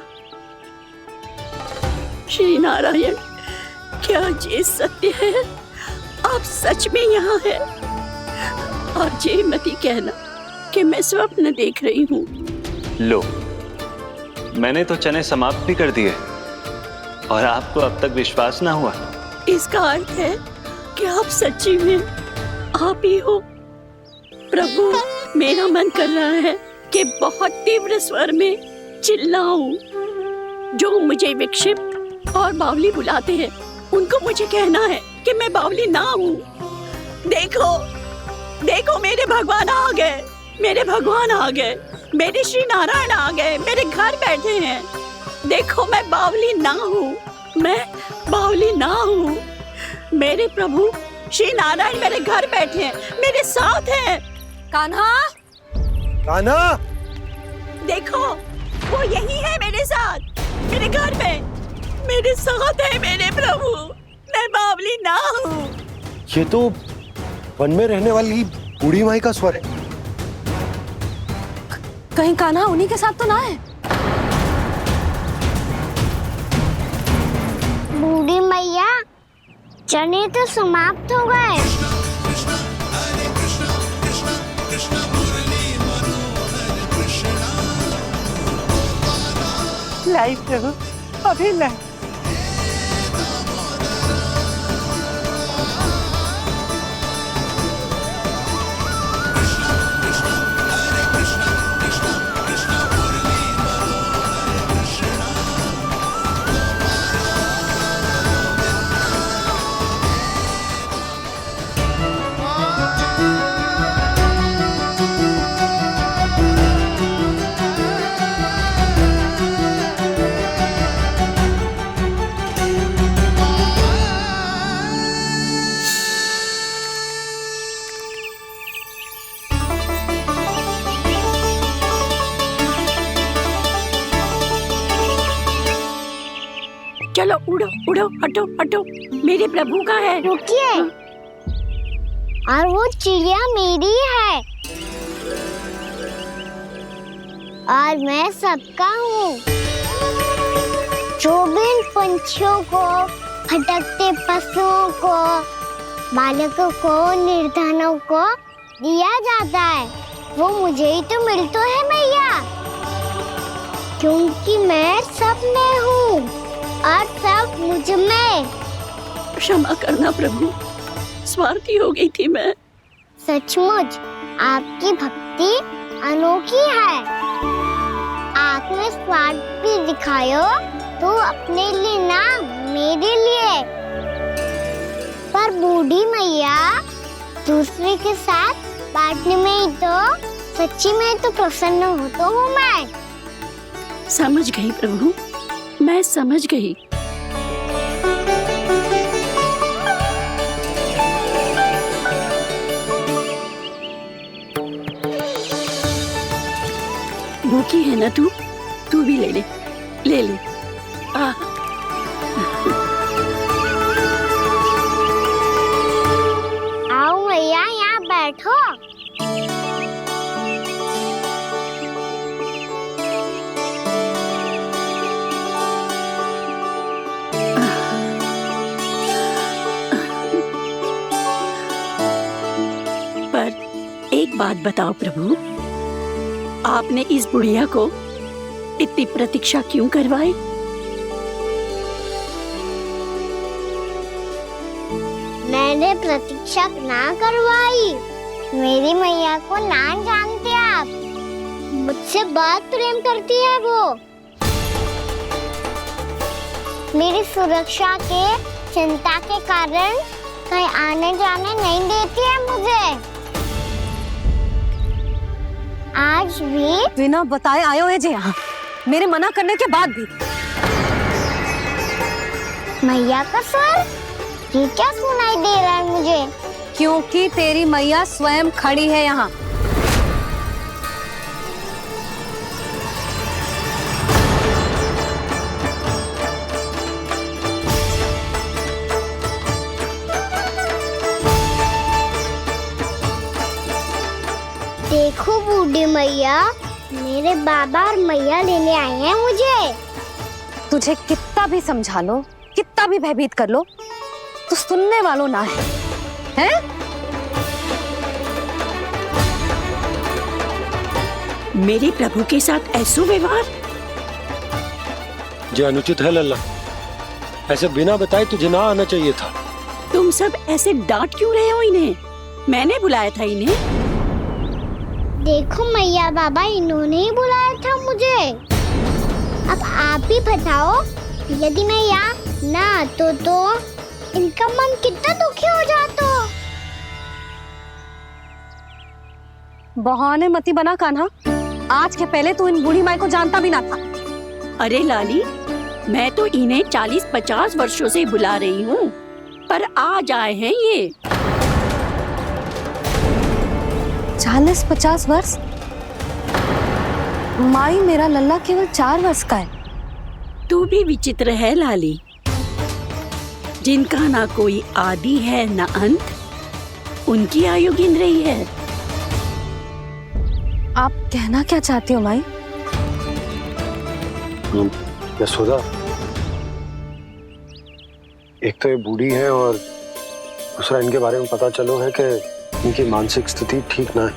Speaker 9: श्री नारायण, क्या ये सत्य है? आप सच में यहाँ हैं? और ये मत कहना कि मैं स्वप्न देख रही हूँ।
Speaker 8: लो, मैंने तो चने समाप्त भी कर दिए और आपको अब तक विश्वास ना हुआ।
Speaker 9: इसका अर्थ है कि आप सच्ची में आप ही हो। प्रभु, मेरा मन कर रहा है कि बहुत तीव्र स्वर में चिल्लाऊं। जो मुझे विक्षिप्त और बावली बुलाते हैं उनको मुझे कहना है कि मैं बावली ना हूँ। देखो देखो, मेरे भगवान आ गए, मेरे भगवान आ गए, मेरे श्री नारायण आ गए, मेरे घर बैठे हैं। देखो, मैं बावली ना हूँ, मैं बावली ना हूँ। मेरे प्रभु श्री नारायण मेरे घर बैठे हैं, मेरे साथ हैं।
Speaker 2: कान्हा!
Speaker 3: कान्हा!
Speaker 9: देखो, वो यही है मेरे साथ, मेरे घर में, मेरे साथ है मेरे प्रभु। मैं बावली ना हूँ।
Speaker 3: ये तो वन में रहने वाली बूढ़ी माई का स्वर है।
Speaker 2: कहीं कान्हा उन्हीं के साथ तो ना है?
Speaker 1: बूढ़ी मैया, चने तो समाप्त हो गए।
Speaker 13: लाई प्रभु, अभी लाई।
Speaker 9: चलो उड़ो उड़ो, हटो हटो, मेरे प्रभु का है।
Speaker 1: रुकिए, और वो चिड़िया मेरी है और मैं सबका हूँ। जो भी इन पंछियों को, भटकते पशुओं को, बालकों को, निर्धनों को दिया जाता है, वो मुझे ही तो मिलता है मैया, क्योंकि मैं सब में हूँ और सब मुझ में।
Speaker 9: क्षमा करना प्रभु, स्वार्थी हो गई थी मैं।
Speaker 1: सचमुच आपकी भक्ति अनोखी है। आपने स्वार्थ भी दिखायो तो अपने लिए ना, मेरे लिए। पर बूढ़ी मैया दूसरे के साथ बांटने में ही तो, सच्ची में तो प्रसन्न हो तो हूँ मैं।
Speaker 9: समझ गई प्रभु, मैं समझ गई। भूखी है ना तू भी ले ले, ले ले।
Speaker 1: आओ मैया, यहाँ बैठो।
Speaker 9: पर एक बात बताओ प्रभु, आपने इस बुढ़िया को इतनी प्रतीक्षा क्यों करवाई?
Speaker 1: मैंने प्रतीक्षा ना करवाई। मेरी मैया को ना जानते आप, मुझसे बहुत प्रेम करती है वो। मेरी सुरक्षा के चिंता के कारण कहीं आने जाने नहीं देती है मुझे। आज भी
Speaker 2: बिना बताए आए हुए जी यहाँ, मेरे मना करने के बाद भी।
Speaker 1: मैया का स्वर, ये क्या सुनाई दे रहा है मुझे?
Speaker 2: क्योंकि तेरी मैया स्वयं खड़ी है यहाँ।
Speaker 1: देखो बूढ़ी मैया, मेरे बाबा और मैया लेने आए हैं मुझे।
Speaker 2: तुझे कितना भी समझा लो, कितना भी भयभीत कर लो, तो सुनने वालों ना है, हैं?
Speaker 9: मेरे प्रभु के साथ ऐसा व्यवहार
Speaker 3: जो अनुचित है लल्ला। ऐसे बिना बताए तुझे ना आना चाहिए था।
Speaker 9: तुम सब ऐसे डांट क्यों रहे हो इन्हें? मैंने बुलाया था इन्हें।
Speaker 1: देखो मैया बाबा, इन्होंने ही बुलाया था मुझे। अब आप ही बताओ, यदि मैं यहाँ ना आतो तो इनका मन कितना दुखी हो जाता।
Speaker 2: बहाने मती बना कान्हा, आज के पहले तू इन बूढ़ी माई को जानता भी ना था।
Speaker 9: अरे लाली, मैं तो इन्हें 40-50 वर्षों से बुला रही हूँ, पर आज आए हैं ये।
Speaker 2: 40-50 वर्ष? माई, मेरा लल्ला केवल 4 वर्ष का है।
Speaker 9: तू भी विचित्र है लाली, जिनका ना कोई आदि है ना अंत, उनकी आयु गिन रही है।
Speaker 2: आप कहना क्या चाहती हो माई?
Speaker 3: यशोदा, एक तो ये बूढ़ी है और दूसरा इनके बारे में पता चलो है कि इनकी मानसिक स्थिति ठीक ना है।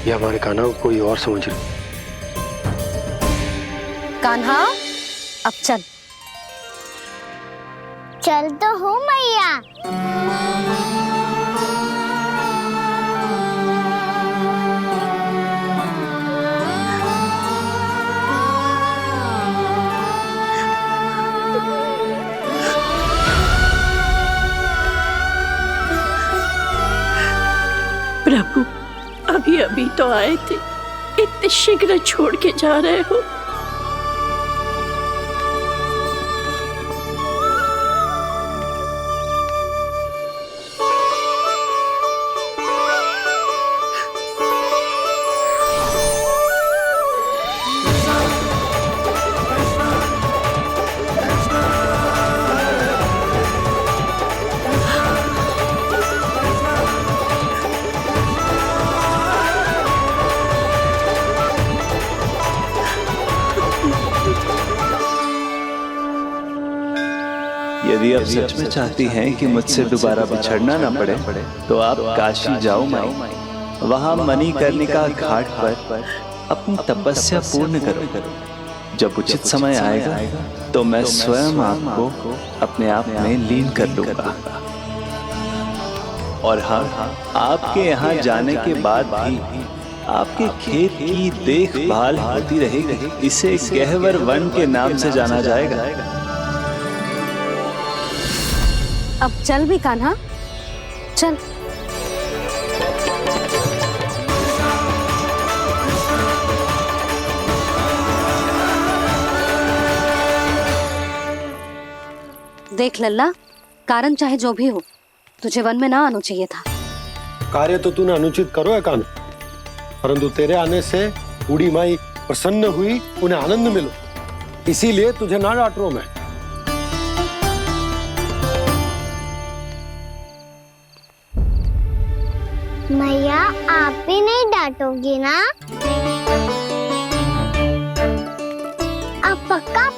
Speaker 3: ये हमारे कान्हा को कोई और समझ रही।
Speaker 2: कान्हा, अब चल।
Speaker 1: चल तो हूँ मैया।
Speaker 9: प्रभु, अभी अभी तो आए थे, इतने शीघ्र छोड़ के जा रहे हो?
Speaker 8: यदि आप सच में चाहती हैं कि मुझसे दोबारा बिछड़ना ना पड़े तो आप काशी जाओ माई। वहां मणिकर्णिका घाट पर अपनी तपस्या पूर्ण करो। जब उचित समय आएगा तो मैं स्वयं आपको अपने आप में लीन कर लूंगा। और हाँ, आपके यहाँ जाने के बाद भी आपके खेत की देखभाल होती रहेगी। इसे गहवर वन के नाम से जाना जाएगा।
Speaker 2: अब चल भी कान्हा, चल। देख लल्ला, कारण चाहे जो भी हो, तुझे वन में ना आना चाहिए था।
Speaker 3: कार्य तो तूने अनुचित करो है कान्हा, परंतु तेरे आने से बूढ़ी माई प्रसन्न हुई, उन्हें आनंद मिलो, इसीलिए तुझे ना डांट रहा हूं मैं।
Speaker 1: मैया आप भी नहीं डांटोगी ना? आप पक्का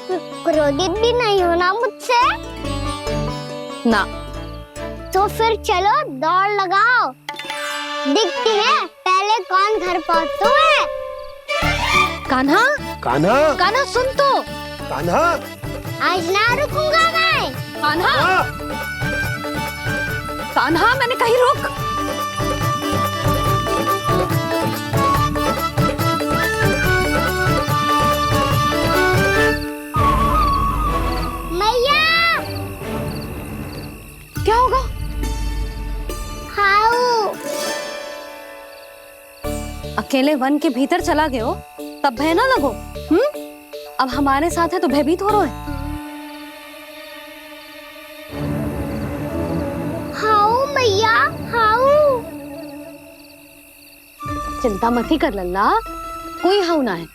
Speaker 1: क्रोधित भी नहीं हो ना मुझसे?
Speaker 2: ना।
Speaker 1: तो फिर चलो दौड़ लगाओ, दिखती है पहले कौन घर पहुंचता है।
Speaker 2: कान्हा,
Speaker 3: कान्हा,
Speaker 2: कान्हा सुन तो।
Speaker 3: कान्हा,
Speaker 1: आज ना रुकूंगा मैं।
Speaker 2: कान्हा, कान्हा मैंने कही रुक।
Speaker 1: मैया,
Speaker 2: क्या होगा?
Speaker 1: हाउ
Speaker 2: अकेले वन के भीतर चला गए हो तब भय ना लगो। अब हमारे साथ है तो भयभीत हो रहे हैं।
Speaker 1: हाउ मैया, हाउ।
Speaker 2: चिंता मत ही कर लल्ला, कोई हाउ ना है।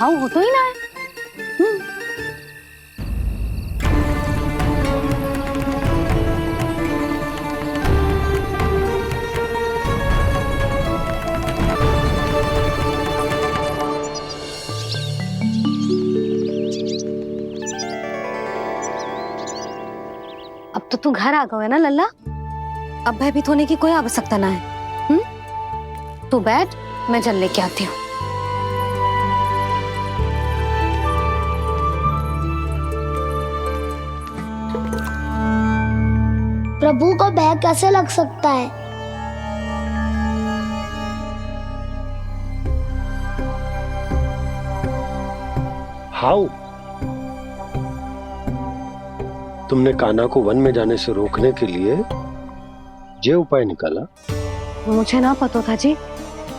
Speaker 2: हाउ हो तो ही ना है। अब तो तू घर आ गया है ना लल्ला, अब भयभीत होने की कोई आवश्यकता ना है। तू बैठ, मैं जल लेके आती हूँ।
Speaker 1: प्रभु को भय कैसे लग सकता है?
Speaker 3: हाउ तुमने कान्हा को वन में जाने से रोकने के लिए ये उपाय निकाला?
Speaker 2: मुझे ना पता था जी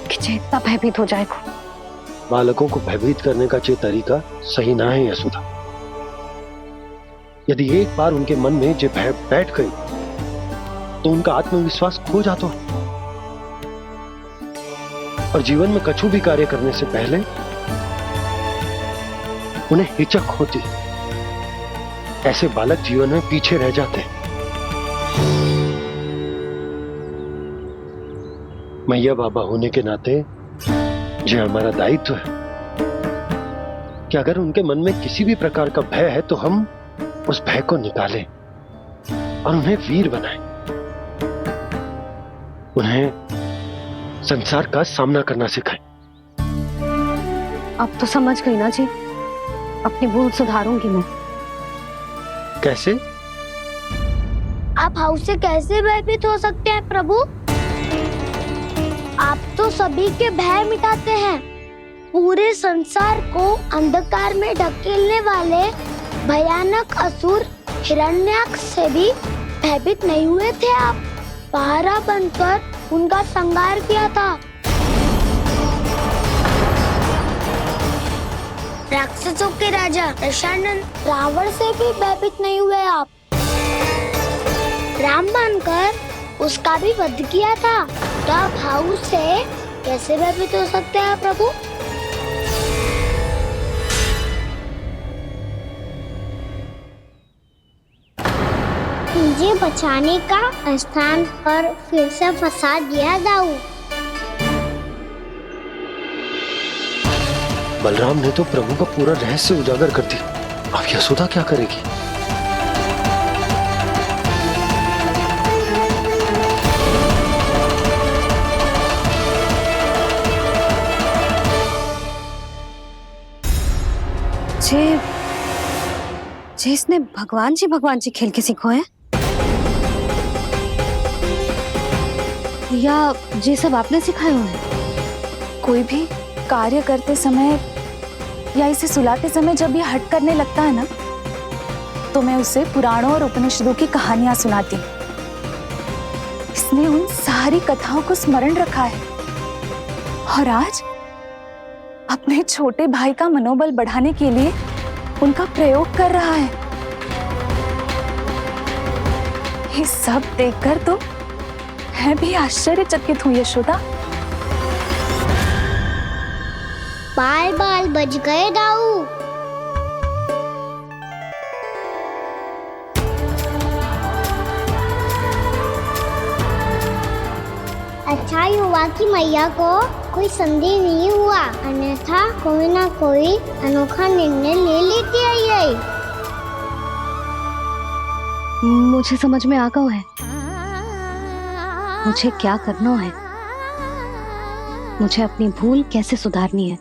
Speaker 2: कि जे इतना भयभीत हो जाएगा।
Speaker 3: बालकों को भयभीत करने का ये तरीका सही ना है यशोदा। यदि एक बार उनके मन में ये भय बैठ गई तो उनका आत्मविश्वास खो जाता है और जीवन में कछु भी कार्य करने से पहले उन्हें हिचक होती। ऐसे बालक जीवन में पीछे रह जाते हैं। मैया बाबा होने के नाते ये हमारा दायित्व है कि अगर उनके मन में किसी भी प्रकार का भय है तो हम उस भय को निकालें और उन्हें वीर बनाएं, उन्हें संसार का सामना करना सिखाएं।
Speaker 2: अब तो समझ गई ना जी, अपनी भूल सुधारूंगी मैं।
Speaker 3: कैसे?
Speaker 1: आप हाउ से कैसे भयभीत हो सकते हैं प्रभु? आप तो सभी के भय मिटाते हैं। पूरे संसार को अंधकार में ढकेलने वाले भयानक असुर हिरण्याक्ष से भी भयभीत नहीं हुए थे आप। पहरा बनकर उनका संहार किया था। राक्षसों के राजा दशानन रावण से भी भयभीत नहीं हुए आप। राम बनकर उसका भी वध किया था। तो आप हाउ से कैसे भयभीत हो सकते हैं प्रभु? मुझे बचाने का स्थान पर फिर से फंसा दिया दाऊ।
Speaker 3: बलराम ने तो प्रभु का पूरा रहस्य उजागर कर दिया। अब यशोदा क्या करेगी?
Speaker 2: जे इसने भगवान जी खेल के सीखो है, या ये सब आपने सिखाए हुए हैं?
Speaker 5: कोई भी कार्य करते समय या इसे सुलाते समय जब ये हट करने लगता है ना, तो मैं उसे पुराणों और उपनिषदों की कहानियां सुनाती हूँ। इसने उन सारी कथाओं को स्मरण रखा है और आज अपने छोटे भाई का मनोबल बढ़ाने के लिए उनका प्रयोग कर रहा है। ये सब देखकर तो मैं भी आश्चर्यचकित हूँ यशोदा।
Speaker 1: बाल बाल बज गए दाऊ। अच्छा ही हुआ कि मैया को कोई संदेह नहीं हुआ, अन्यथा कोई ना कोई अनोखा निर्णय ले लेती है ये।
Speaker 2: मुझे समझ में आ गया है मुझे क्या करना है। मुझे अपनी भूल कैसे सुधारनी है,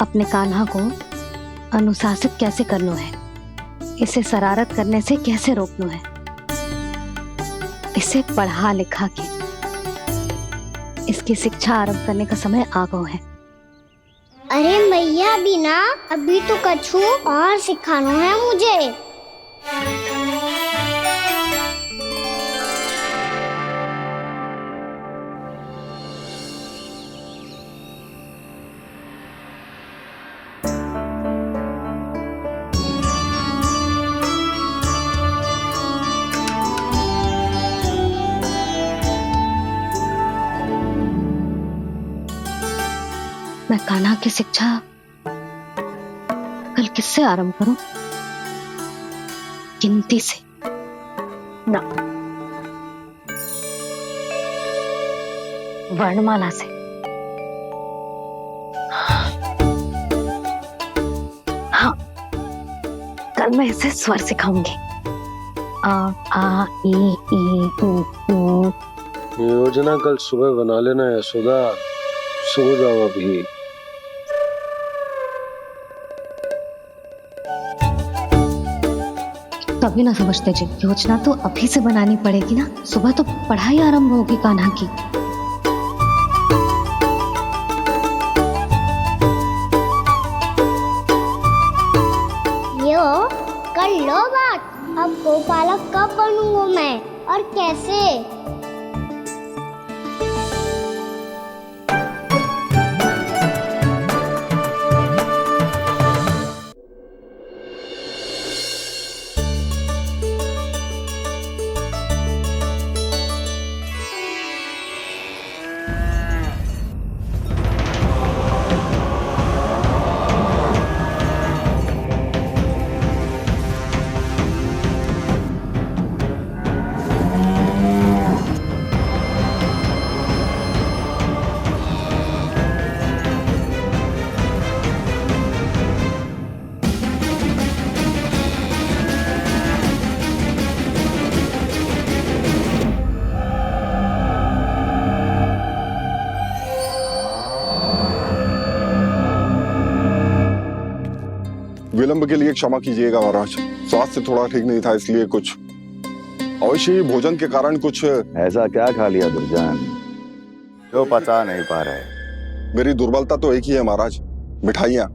Speaker 2: अपने कान्हा को अनुशासित कैसे करना है, इसे शरारत करने से कैसे रोकना है, इसे पढ़ा लिखा के इसकी शिक्षा आरंभ करने का समय आ गया है।
Speaker 1: अरे मैया बिना, अभी तो कछु और सिखाना है मुझे।
Speaker 2: मैं कान्हा की शिक्षा कल किससे आरंभ करूं? गिनती से ना, वर्णमाला से। हाँ, कल मैं इसे स्वर सिखाऊंगी। आ आ ई ई उ।
Speaker 7: योजना कल सुबह बना लेना यशोदा, सो जाओ अभी।
Speaker 2: कभी ना समझते जी, योजना तो अभी से बनानी पड़ेगी ना। सुबह तो पढ़ाई आरंभ होगी कान्हा की।
Speaker 1: यो कर लो बात। अब गोपालक कब बनूंगा मैं और कैसे?
Speaker 16: विलंब के लिए क्षमा कीजिएगा महाराज, स्वास्थ्य थोड़ा ठीक नहीं था इसलिए कुछ अवश्य ही भोजन के कारण कुछ।
Speaker 17: ऐसा क्या खा लिया दुर्जन जो पचा नहीं पा रहे?
Speaker 16: मेरी दुर्बलता तो एक ही है महाराज, मिठाइयाँ।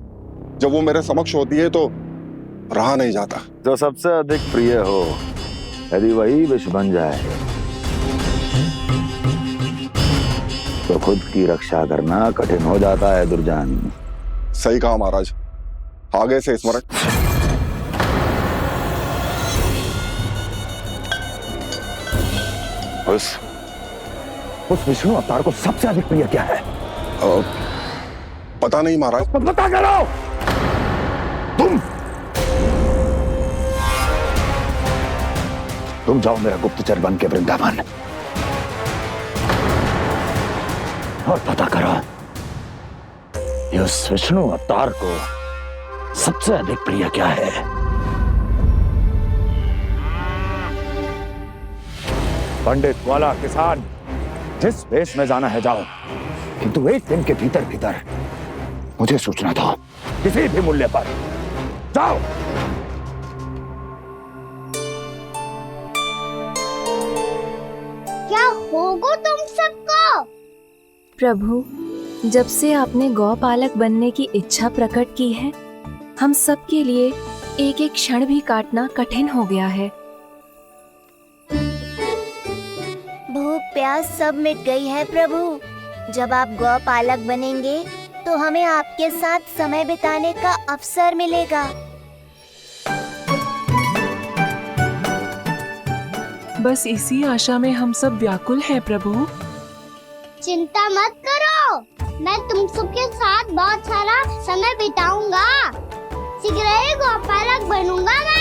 Speaker 16: जब वो मेरे समक्ष होती है तो रहा नहीं जाता।
Speaker 17: जो सबसे अधिक प्रिय हो, यदि वही विष बन जाए तो खुद की रक्षा करना कठिन हो जाता है दुर्जन।
Speaker 16: सही कहा महाराज, आगे से स्मरण।
Speaker 17: उस विष्णु अवतार को सबसे अधिक प्रिय क्या है?
Speaker 16: पता नहीं महाराज।
Speaker 17: पता करो। तुम जाओ मेरा गुप्तचर बन के वृंदावन और पता करो इस विष्णु अवतार को सबसे अधिक प्रिय क्या है। पंडित वाला किसान जिस वेश में जाना है जाओ, किंतु एक दिन के भीतर भीतर मुझे सूचना दो, किसी भी मूल्य पर
Speaker 3: जाओ।
Speaker 1: क्या होगा तुम सबको?
Speaker 14: प्रभु, जब से आपने गौपालक बनने की इच्छा प्रकट की है, हम सब के लिए एक एक क्षण भी काटना कठिन हो गया है।
Speaker 1: भूख प्यास सब मिट गई है प्रभु। जब आप गौपालक बनेंगे तो हमें आपके साथ समय बिताने का अवसर मिलेगा।
Speaker 14: बस इसी आशा में हम सब व्याकुल हैं प्रभु।
Speaker 1: चिंता मत करो, मैं तुम सबके साथ बहुत सारा समय बिताऊंगा। शीघ्र ही गौपालक बनूंगा मैं।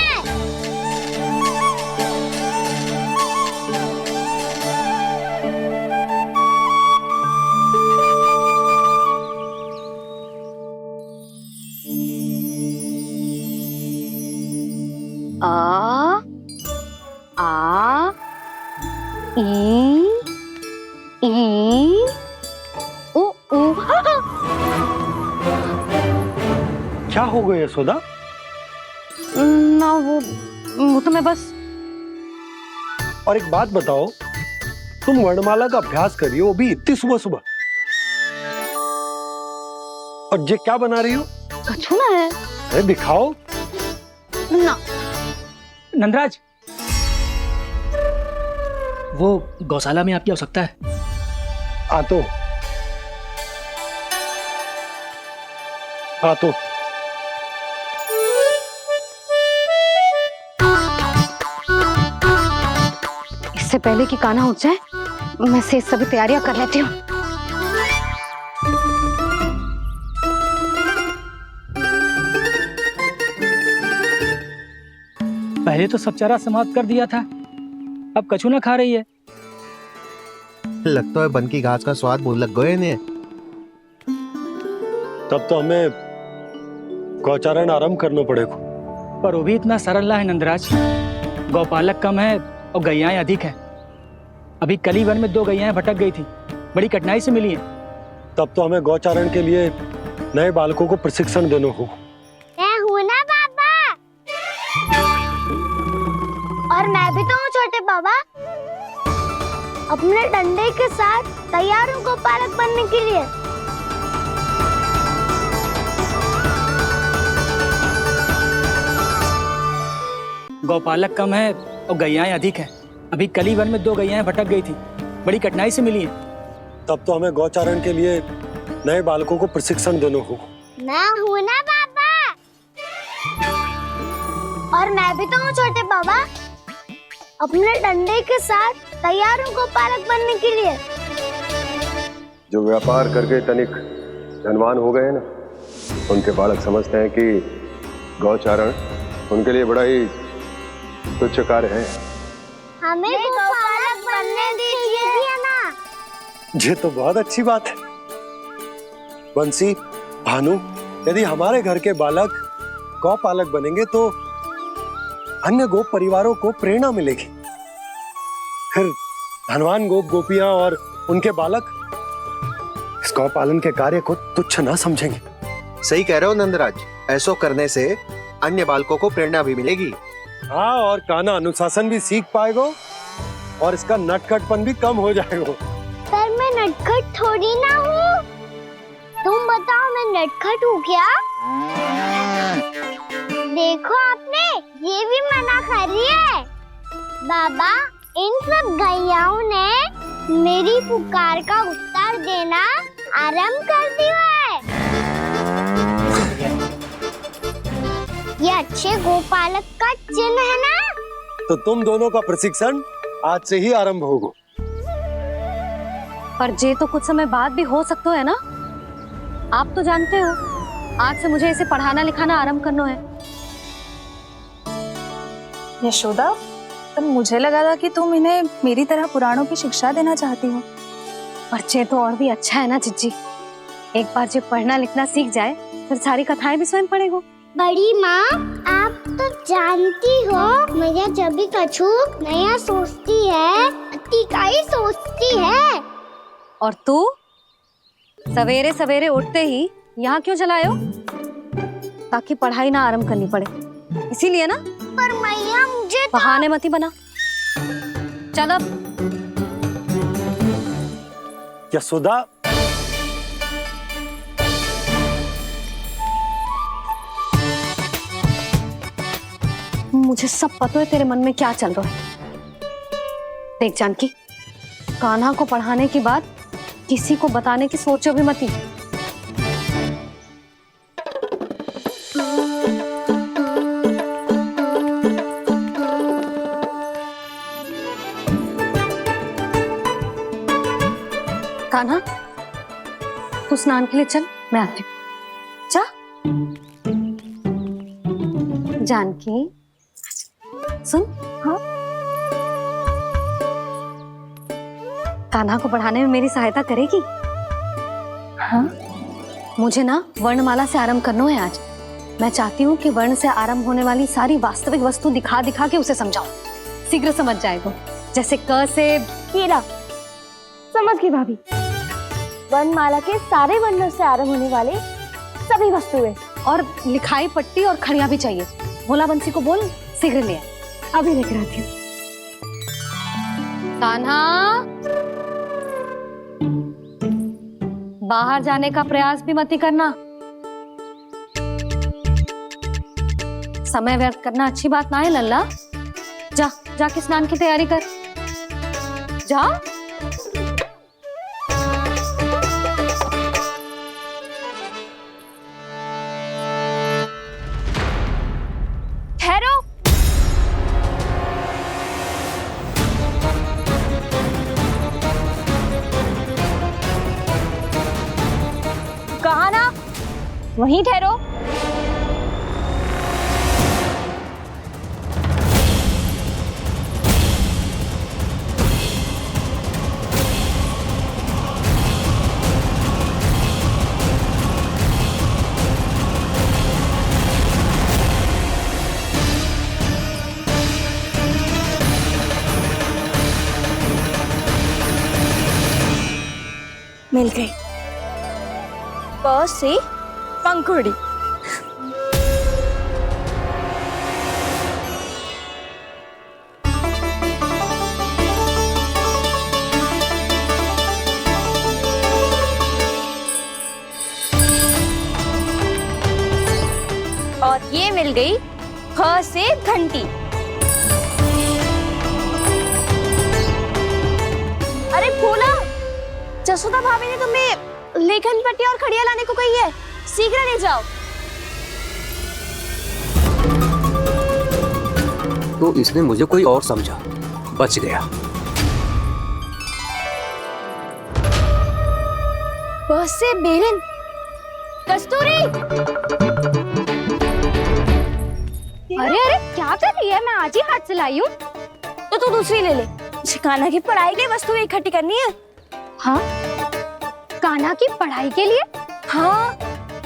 Speaker 2: आ आ ई उ उ।
Speaker 3: क्या हो गया यशोदा?
Speaker 2: ना वो तो मैं बस।
Speaker 3: और एक बात बताओ, तुम वर्णमाला का अभ्यास कर रही हो, वो भी इतनी सुबह सुबह, और ये क्या बना रही हो?
Speaker 2: कछु ना है।
Speaker 3: अरे दिखाओ
Speaker 2: ना।
Speaker 12: नंदराज, वो गौशाला में आपकी आवश्यकता है।
Speaker 3: आ तो
Speaker 2: इससे पहले कि कान्हा उठ जाए, मैं से सभी तैयारियां कर लेती हूँ।
Speaker 12: पहले तो सब चारा समाप्त कर दिया था, अब कछु ना खा रही है।
Speaker 11: लगता है बन की घास का स्वाद भूल लग गए ने।
Speaker 3: तब तो हमें गौचारण आरंभ करना पड़ेगा।
Speaker 12: पर वो भी इतना सरल है नंदराज। गौपालक कम है और गैयाएं अधिक है। अभी कली वन में 2 गैयाएं भटक गई थी, बड़ी कठिनाई से मिली है।
Speaker 3: तब तो हमें गौचारण के लिए नए बालकों को प्रशिक्षण देना होगा।
Speaker 1: मैं हूँ ना बाबा, और मैं भी तो हूँ छोटे बाबा। अपने डंडे के साथ तैयार हूँ गौपालक बनने के लिए।
Speaker 12: गौपालक कम है और गैयाएं अधिक है। अभी कली वन में 2 गैयाएं भटक गई थी, बड़ी कठिनाई से मिली है।
Speaker 3: तब तो हमें गौचारण के लिए नए बालकों को प्रशिक्षण देना होगा।
Speaker 1: मैं हूँ ना बाबा, और मैं भी तो हूँ छोटे बाबा। अपने डंडे के साथ तैयार हूँ गौपालक बनने के लिए।
Speaker 7: जो व्यापार करके तनिक धनवान हो गए ना, उनके बालक समझते हैं कि गौचारण उनके लिए बड़ा ही तुच्छ कार्य है।
Speaker 1: हमें गौपालक बनने दीजिए ना।
Speaker 3: ये तो बहुत अच्छी बात है। बंसी, भानु, यदि हमारे घर के बालक गौपालक बनेंगे तो अन्य गोप परिवारों को प्रेरणा मिलेगी। फिर धनवान गोप गोपियां और उनके बालक इस गौपालन के कार्य को तुच्छ ना समझेंगे।
Speaker 11: सही कह रहे हो नंदराज, ऐसा करने से अन्य बालकों को प्रेरणा भी मिलेगी।
Speaker 3: हाँ, और कान्हा अनुशासन भी सीख पाएगा और इसका नटखटपन भी कम हो जाएगा।
Speaker 1: पर मैं नटखट थोड़ी ना हूँ। तुम बताओ, मैं नटखट हूँ क्या? देखो आपने ये भी मना कर रही है। बाबा, इन सब गैयाओं ने मेरी पुकार का उत्तर देना आरंभ कर दिया है। ये अच्छे गोपालक का चिन्ह है ना?
Speaker 3: तो तुम दोनों का प्रशिक्षण आज से ही आरंभ होगा।
Speaker 2: पर जे तो कुछ समय बाद भी हो सकता है ना। आप तो जानते हो, आज से मुझे इसे पढ़ाना लिखाना आरंभ करना है।
Speaker 14: यशोदा, पर मुझे लगा था कि तुम इन्हें मेरी तरह पुराणों की शिक्षा देना चाहती हो।
Speaker 2: पर जे तो और भी अच्छा है ना जिज्जी। एक बार जो पढ़ना लिखना सीख जाए, फिर सारी कथाएं भी स्वयं पढ़ेगा।
Speaker 1: बड़ी माँ, आप तो जानती हो मैया जब भी कछु नया सोचती है, इकाई सोचती है।
Speaker 2: और तू सवेरे सवेरे उठते ही यहाँ क्यों चलाए हो? ताकि पढ़ाई ना आरंभ करनी पड़े, इसीलिए ना।
Speaker 1: पर मैया मुझे
Speaker 2: बहाने मत ही बना। चल अब।
Speaker 3: यशोदा,
Speaker 2: मुझे सब पता है तेरे मन में क्या चल रहा है। देख जानकी, कान्हा को पढ़ाने की बात किसी को बताने की सोचो भी मत ही। कान्हा, तू स्नान के लिए चल, मैं आती हूँ। जा। जानकी सुन। हाँ, कान्हा को पढ़ाने में मेरी सहायता करेगी? हाँ, मुझे ना वर्णमाला से आरंभ करना है आज। मैं चाहती हूँ कि वर्ण से आरंभ होने वाली सारी वास्तविक वस्तु दिखा दिखा के उसे समझाऊं, शीघ्र समझ जाएगा। जैसे क से
Speaker 1: कीड़ा। समझ गई भाभी। वर्णमाला के सारे वर्णों से आरंभ होने वाले सभी वस्तुएं,
Speaker 2: और लिखाई पट्टी और खड़िया भी चाहिए। भोला बंसी को बोल शीघ्र ले आए।
Speaker 1: अभी लेकर आती हूँ।
Speaker 2: कान्हा, बाहर जाने का प्रयास भी मत ही करना। समय व्यर्थ करना अच्छी बात ना है लल्ला। जा, जाके स्नान की तैयारी कर। जा।
Speaker 1: ठहरो। कहा ना, वहीं ठहरो। मिल गई। प से पंखुड़ी। और ये मिल गई ख से घंटी। अरे फूला, जसोदा भाभी ने तुम्हें लेखन पट्टी और खड़िया लाने को कही है, शीघ्र ले जाओ।
Speaker 18: तो इसने मुझे कोई और समझा, बच गया।
Speaker 1: बस से बेलन। कस्तूरी। अरे अरे क्या कर रही है? मैं आज ही हाथ से लाई हूँ। तो तू दूसरी ले ले। कान्हा की पढ़ाई के लिए वस्तुएं इकट्ठी करनी है। हाँ, कान्हा की पढ़ाई के लिए? हाँ,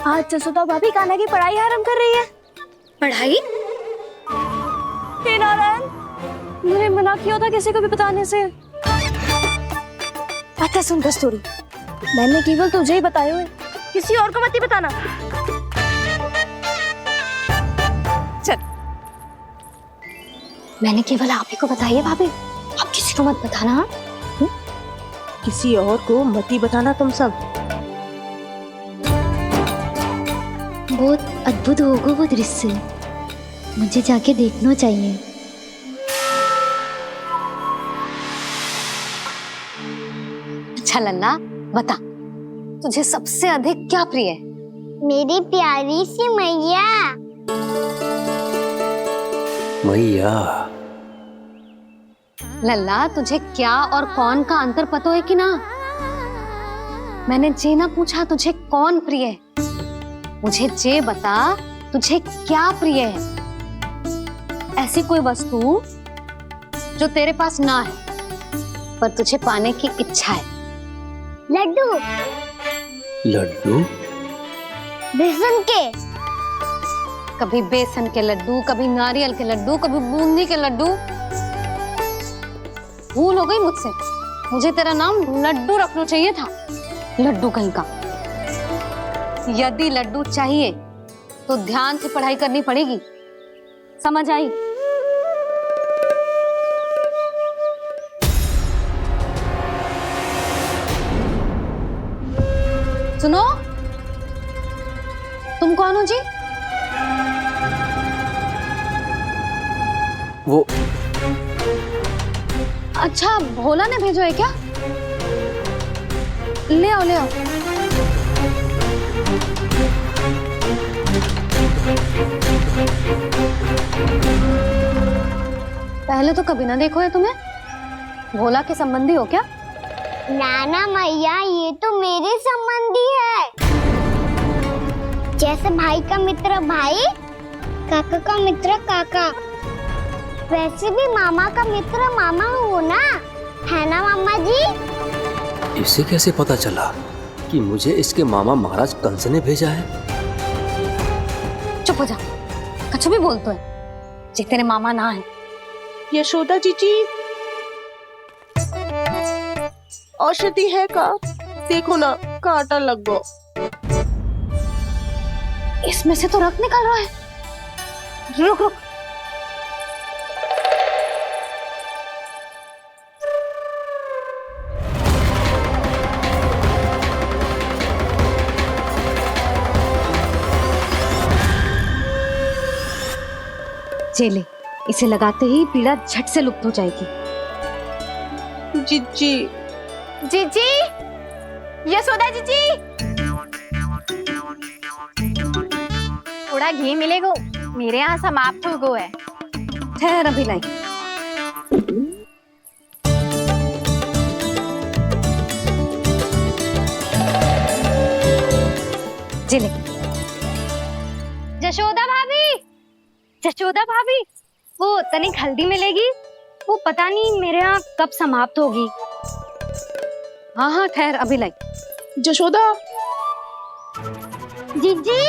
Speaker 1: आज जसोदा भाभी कान्हा की पढ़ाई आरंभ कर रही है। पढ़ाई? हे नारायण, मैंने मना किया था किसी को भी बताने से। अच्छा सुन कस्तूरी, मैंने केवल तुझे ही बताए हुए, किसी और को मत ही बताना। चल। मैंने केवल आप ही को बताई है भाभी, आप किसी को मत बताना।
Speaker 4: किसी और को मत ही बताना तुम सब।
Speaker 1: बहुत अद्भुत होगा वो दृश्य, मुझे जाके देखना चाहिए।
Speaker 2: अच्छा लल्ला, बता, तुझे सबसे अधिक क्या प्रिय है?
Speaker 1: मेरी प्यारी सी मैया।
Speaker 18: मैया।
Speaker 2: लल्ला, तुझे क्या और कौन का अंतर पता है कि ना? मैंने जे ना पूछा तुझे कौन प्रिय है, मुझे जे बता तुझे क्या प्रिय है। ऐसी कोई वस्तु जो तेरे पास ना है पर तुझे पाने की इच्छा है।
Speaker 1: लड्डू।
Speaker 18: लड्डू?
Speaker 1: बेसन के।
Speaker 2: कभी बेसन के लड्डू, कभी नारियल के लड्डू, कभी बूंदी के लड्डू। भूल हो गई मुझसे, मुझे तेरा नाम लड्डू रखना चाहिए था। लड्डू कहीं का। यदि लड्डू चाहिए तो ध्यान से पढ़ाई करनी पड़ेगी, समझ आई? सुनो, तुम कौन हो जी?
Speaker 18: वो
Speaker 2: अच्छा, भोला ने भेजो है क्या? ले आओ ले आओ। पहले तो कभी ना देखो है तुम्हें। भोला के संबंधी हो क्या?
Speaker 1: नाना मैया, ये तो मेरे संबंधी है। जैसे भाई का मित्र भाई, काका का मित्र काका, वैसे भी मामा का मित्र मामा हो ना, है ना मामा जी?
Speaker 18: इसे कैसे पता चला कि मुझे इसके मामा महाराज कंस ने भेजा है?
Speaker 2: चुप हो जा, कछु भी बोलते है जे तेरे मामा ना है।
Speaker 13: यशोदा जीजी, औषधि है का? देखो ना, कांटा लग गो।
Speaker 2: इसमें से तो रक्त निकल रहा है। रुक रुक, चले, इसे लगाते ही पीड़ा झट से लुप्त हो जाएगी।
Speaker 13: जीजी,
Speaker 14: जीजी, यशोदा जीजी, थोड़ा घी मिलेगा? मेरे यहाँ समाप्त हो गो है।
Speaker 2: ठहर अभी लाई। चले।
Speaker 1: जशोदा भाभी, जशोदा भाभी, वो तनिक हल्दी मिलेगी? वो पता नहीं मेरे यहाँ कब समाप्त होगी।
Speaker 2: हाँ हाँ ठहर अभी लाई।
Speaker 14: जशोदा,
Speaker 1: जीजी,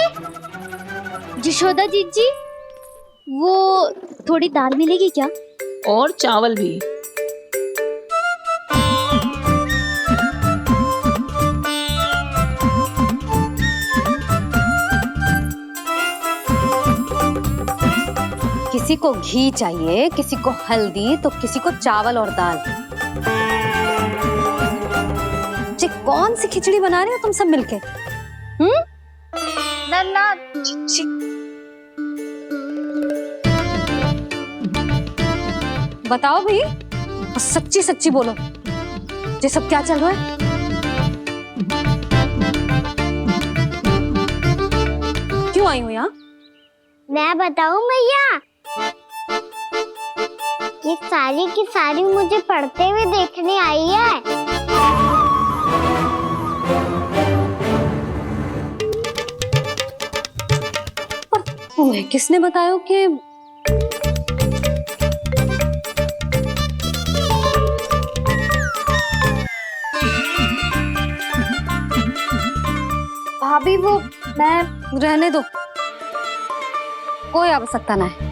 Speaker 1: जशोदा जीजी, वो थोड़ी दाल मिलेगी क्या?
Speaker 14: और चावल भी।
Speaker 2: किसी को घी चाहिए, किसी को हल्दी, तो किसी को चावल और दाल। जे कौन सी खिचड़ी बना रहे हो तुम सब मिलके?
Speaker 1: नन्ना,
Speaker 2: बताओ भाई, सच्ची सच्ची बोलो, ये सब क्या चल रहा है? क्यों आई हो यहाँ?
Speaker 1: मैं बताऊं भैया, ये सारी की सारी मुझे पढ़ते हुए देखने आई है।
Speaker 2: पर तुम्हें किसने बताया कि
Speaker 1: भाभी वो मैं
Speaker 2: रहने दो, कोई आवश्यकता ना है।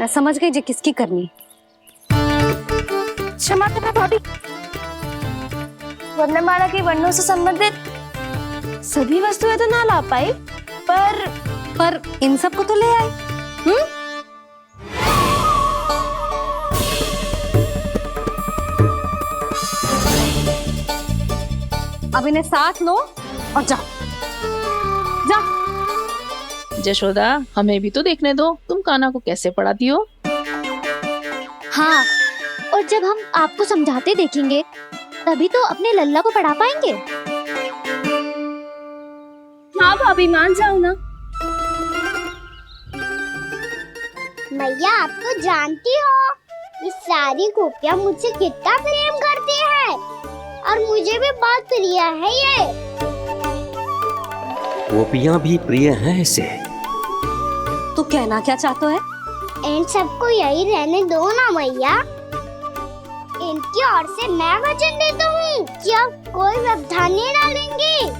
Speaker 2: मैं समझ गई जे किसकी करनी।
Speaker 1: क्षमा करना भाभी, वर्णमाला के वर्णों से संबंधित सभी वस्तुएं तो ना ला पाई,
Speaker 2: पर इन सब को तो ले आए। अब इन्हें साथ लो और जाओ। जा।
Speaker 14: जशोदा, हमें भी तो देखने दो, तुम कान्हा को कैसे पढ़ाती हो।
Speaker 1: हाँ, और जब हम आपको समझाते देखेंगे तभी तो अपने लल्ला को पढ़ा पाएंगे। हाँ भाभी, मान जाओ ना। मैया, आप तो जानती हो ये सारी गोपियां मुझसे कितना प्रेम करती है, और मुझे भी बहुत प्रिय है ये।
Speaker 18: गोपियां भी प्रिय हैं इसे।
Speaker 2: तू कहना क्या चाहता है?
Speaker 1: इन सबको यही रहने दो ना मैया। इनकी ओर से मैं वचन देता हूँ कि अब कोई व्यवधान नहीं डालेंगी।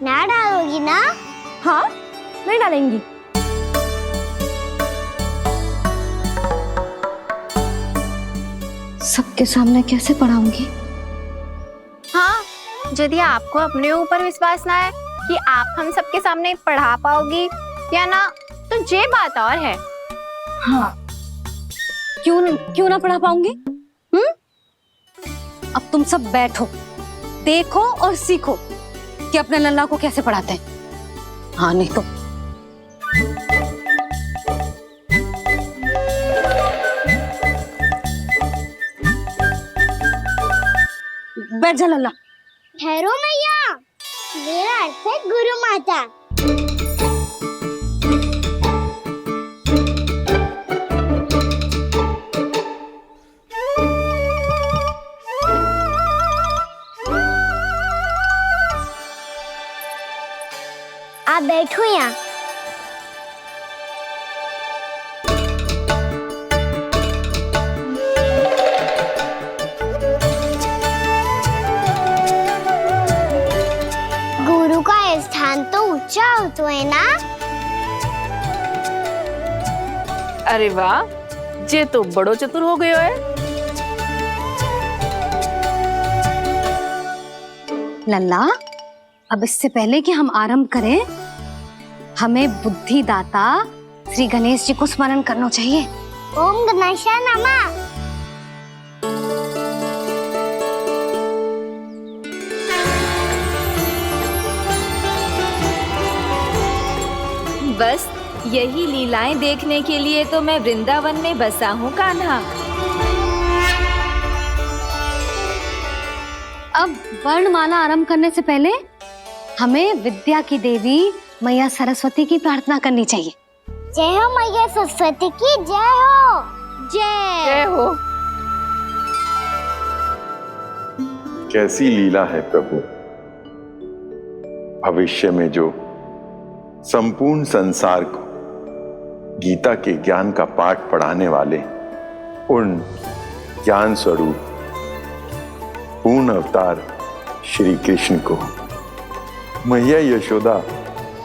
Speaker 1: ना डालोगी ना?
Speaker 2: हाँ, नहीं डालेंगी। सबके सामने कैसे पढ़ाऊंगी?
Speaker 14: हाँ, यदि आपको अपने ऊपर विश्वास ना है
Speaker 19: कि आप हम सबके सामने पढ़ा पाओगी या ना, तो ये बात और है।
Speaker 2: हाँ, क्यों ना पढ़ा पाऊंगी? अब तुम सब बैठो, देखो और सीखो कि अपने लल्ला को कैसे पढ़ाते हैं। हाँ नहीं तो बैठ जा लल्ला।
Speaker 1: ठहरो मैया, मेरा अर्थ है गुरु माता। आप बैठो यहाँ। गुरु का स्थान तो ऊंचा होता है ना।
Speaker 4: अरे वाह, जे तो बड़ो चतुर हो गयो है।
Speaker 2: लल्ला, अब इससे पहले कि हम आरंभ करें, हमें बुद्धिदाता श्री गणेश जी को स्मरण करना चाहिए।
Speaker 1: ओम गणेशाय नमः।
Speaker 10: बस यही लीलाएं देखने के लिए तो मैं वृंदावन में बसा हूँ कान्हा।
Speaker 2: अब वर्णमाला आरंभ करने से पहले हमें विद्या की देवी मैया सरस्वती की प्रार्थना करनी चाहिए।
Speaker 1: जय हो मैया सरस्वती की जय हो। जय
Speaker 4: हो।
Speaker 16: कैसी लीला है प्रभु। भविष्य में जो संपूर्ण संसार को गीता के ज्ञान का पाठ पढ़ाने वाले उन ज्ञान स्वरूप पूर्ण अवतार श्री कृष्ण को मैया यशोदा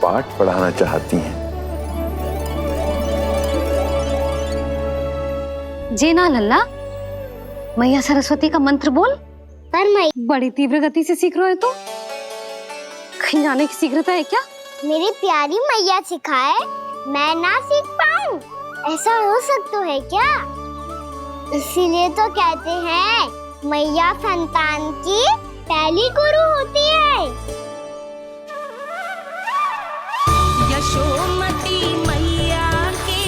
Speaker 16: पाठ पढ़ाना चाहती हैं।
Speaker 2: जे ना लल्ला, मैया सरस्वती का मंत्र बोल।
Speaker 1: पर मैं
Speaker 2: बड़ी तीव्र गति से सीख रहे हो तो कहीं जाने की शीघ्रता है क्या?
Speaker 1: मेरी प्यारी मैया सिखाए मैं ना सीख पाऊं, ऐसा हो सकता है क्या? इसीलिए तो कहते हैं मैया संतान की पहली गुरु होती है।
Speaker 15: यशोमती मैया के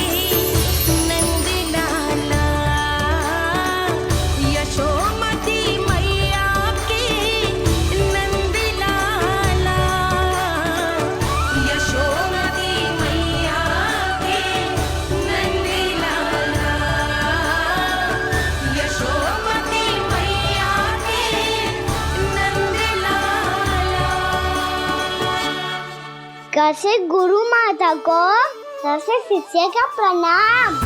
Speaker 15: नंद लाला, यशोमती मैया के नंद लाला, यशोमती मैया के नंद लाला, यशोमती मैया के नंद लाला।
Speaker 1: कैसे गुरु माता को कैसे शिष्य का प्रणाम।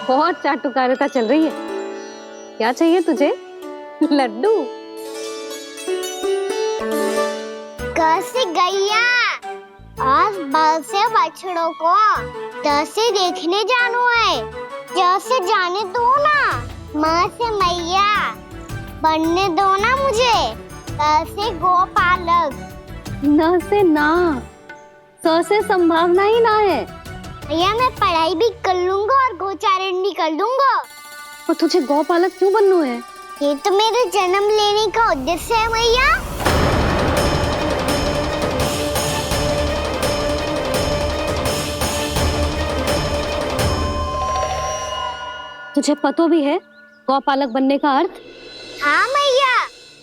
Speaker 2: बहुत चाटुकारिता चल रही है। क्या चाहिए तुझे? लड्डू?
Speaker 1: कैसे गैया आज बल से बछड़ों को कैसे देखने जानो है, कैसे जाने दो ना, माँ से मैया बनने दो ना मुझे। कैसे गोपालक
Speaker 2: न से ना, स से संभावना ही ना है।
Speaker 1: भैया मैं पढ़ाई भी कर लूंगा और गोचारण भी कर दूंगा।
Speaker 2: और तुझे गौपालक क्यों बनना है?
Speaker 1: ये तो मेरे जन्म लेने का उद्देश्य है मैया।
Speaker 2: तुझे पता भी है गौपालक बनने का अर्थ?
Speaker 1: हाँ मैया,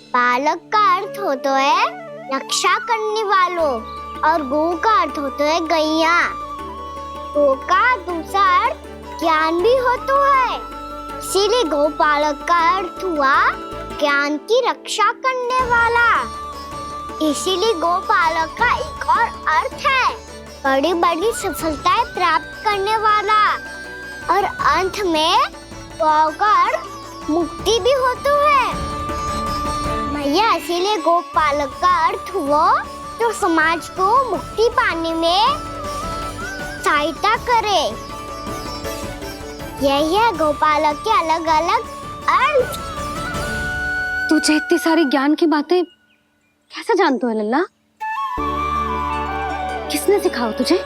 Speaker 1: पालक का अर्थ होता है रक्षा करने वालों और गो का अर्थ होता है गैया। गो का दूसरा अर्थ ज्ञान भी होता है, इसीलिए गोपालक का अर्थ हुआ ज्ञान की रक्षा करने वाला। इसीलिए गोपालक का एक और अर्थ है बड़ी बड़ी सफलताएं प्राप्त करने वाला, और अंत में गौ का अर्थ मुक्ति भी होता है। मैया इसीलिए गोपालक का अर्थ हुआ जो समाज को मुक्ति पाने में सहायता करे। यही है गोपालक के अलग अलग अर्थ।
Speaker 2: तुझे इतनी सारी ज्ञान की बातें कैसे जानते हो लल्ला? किसने सिखाओ तुझे?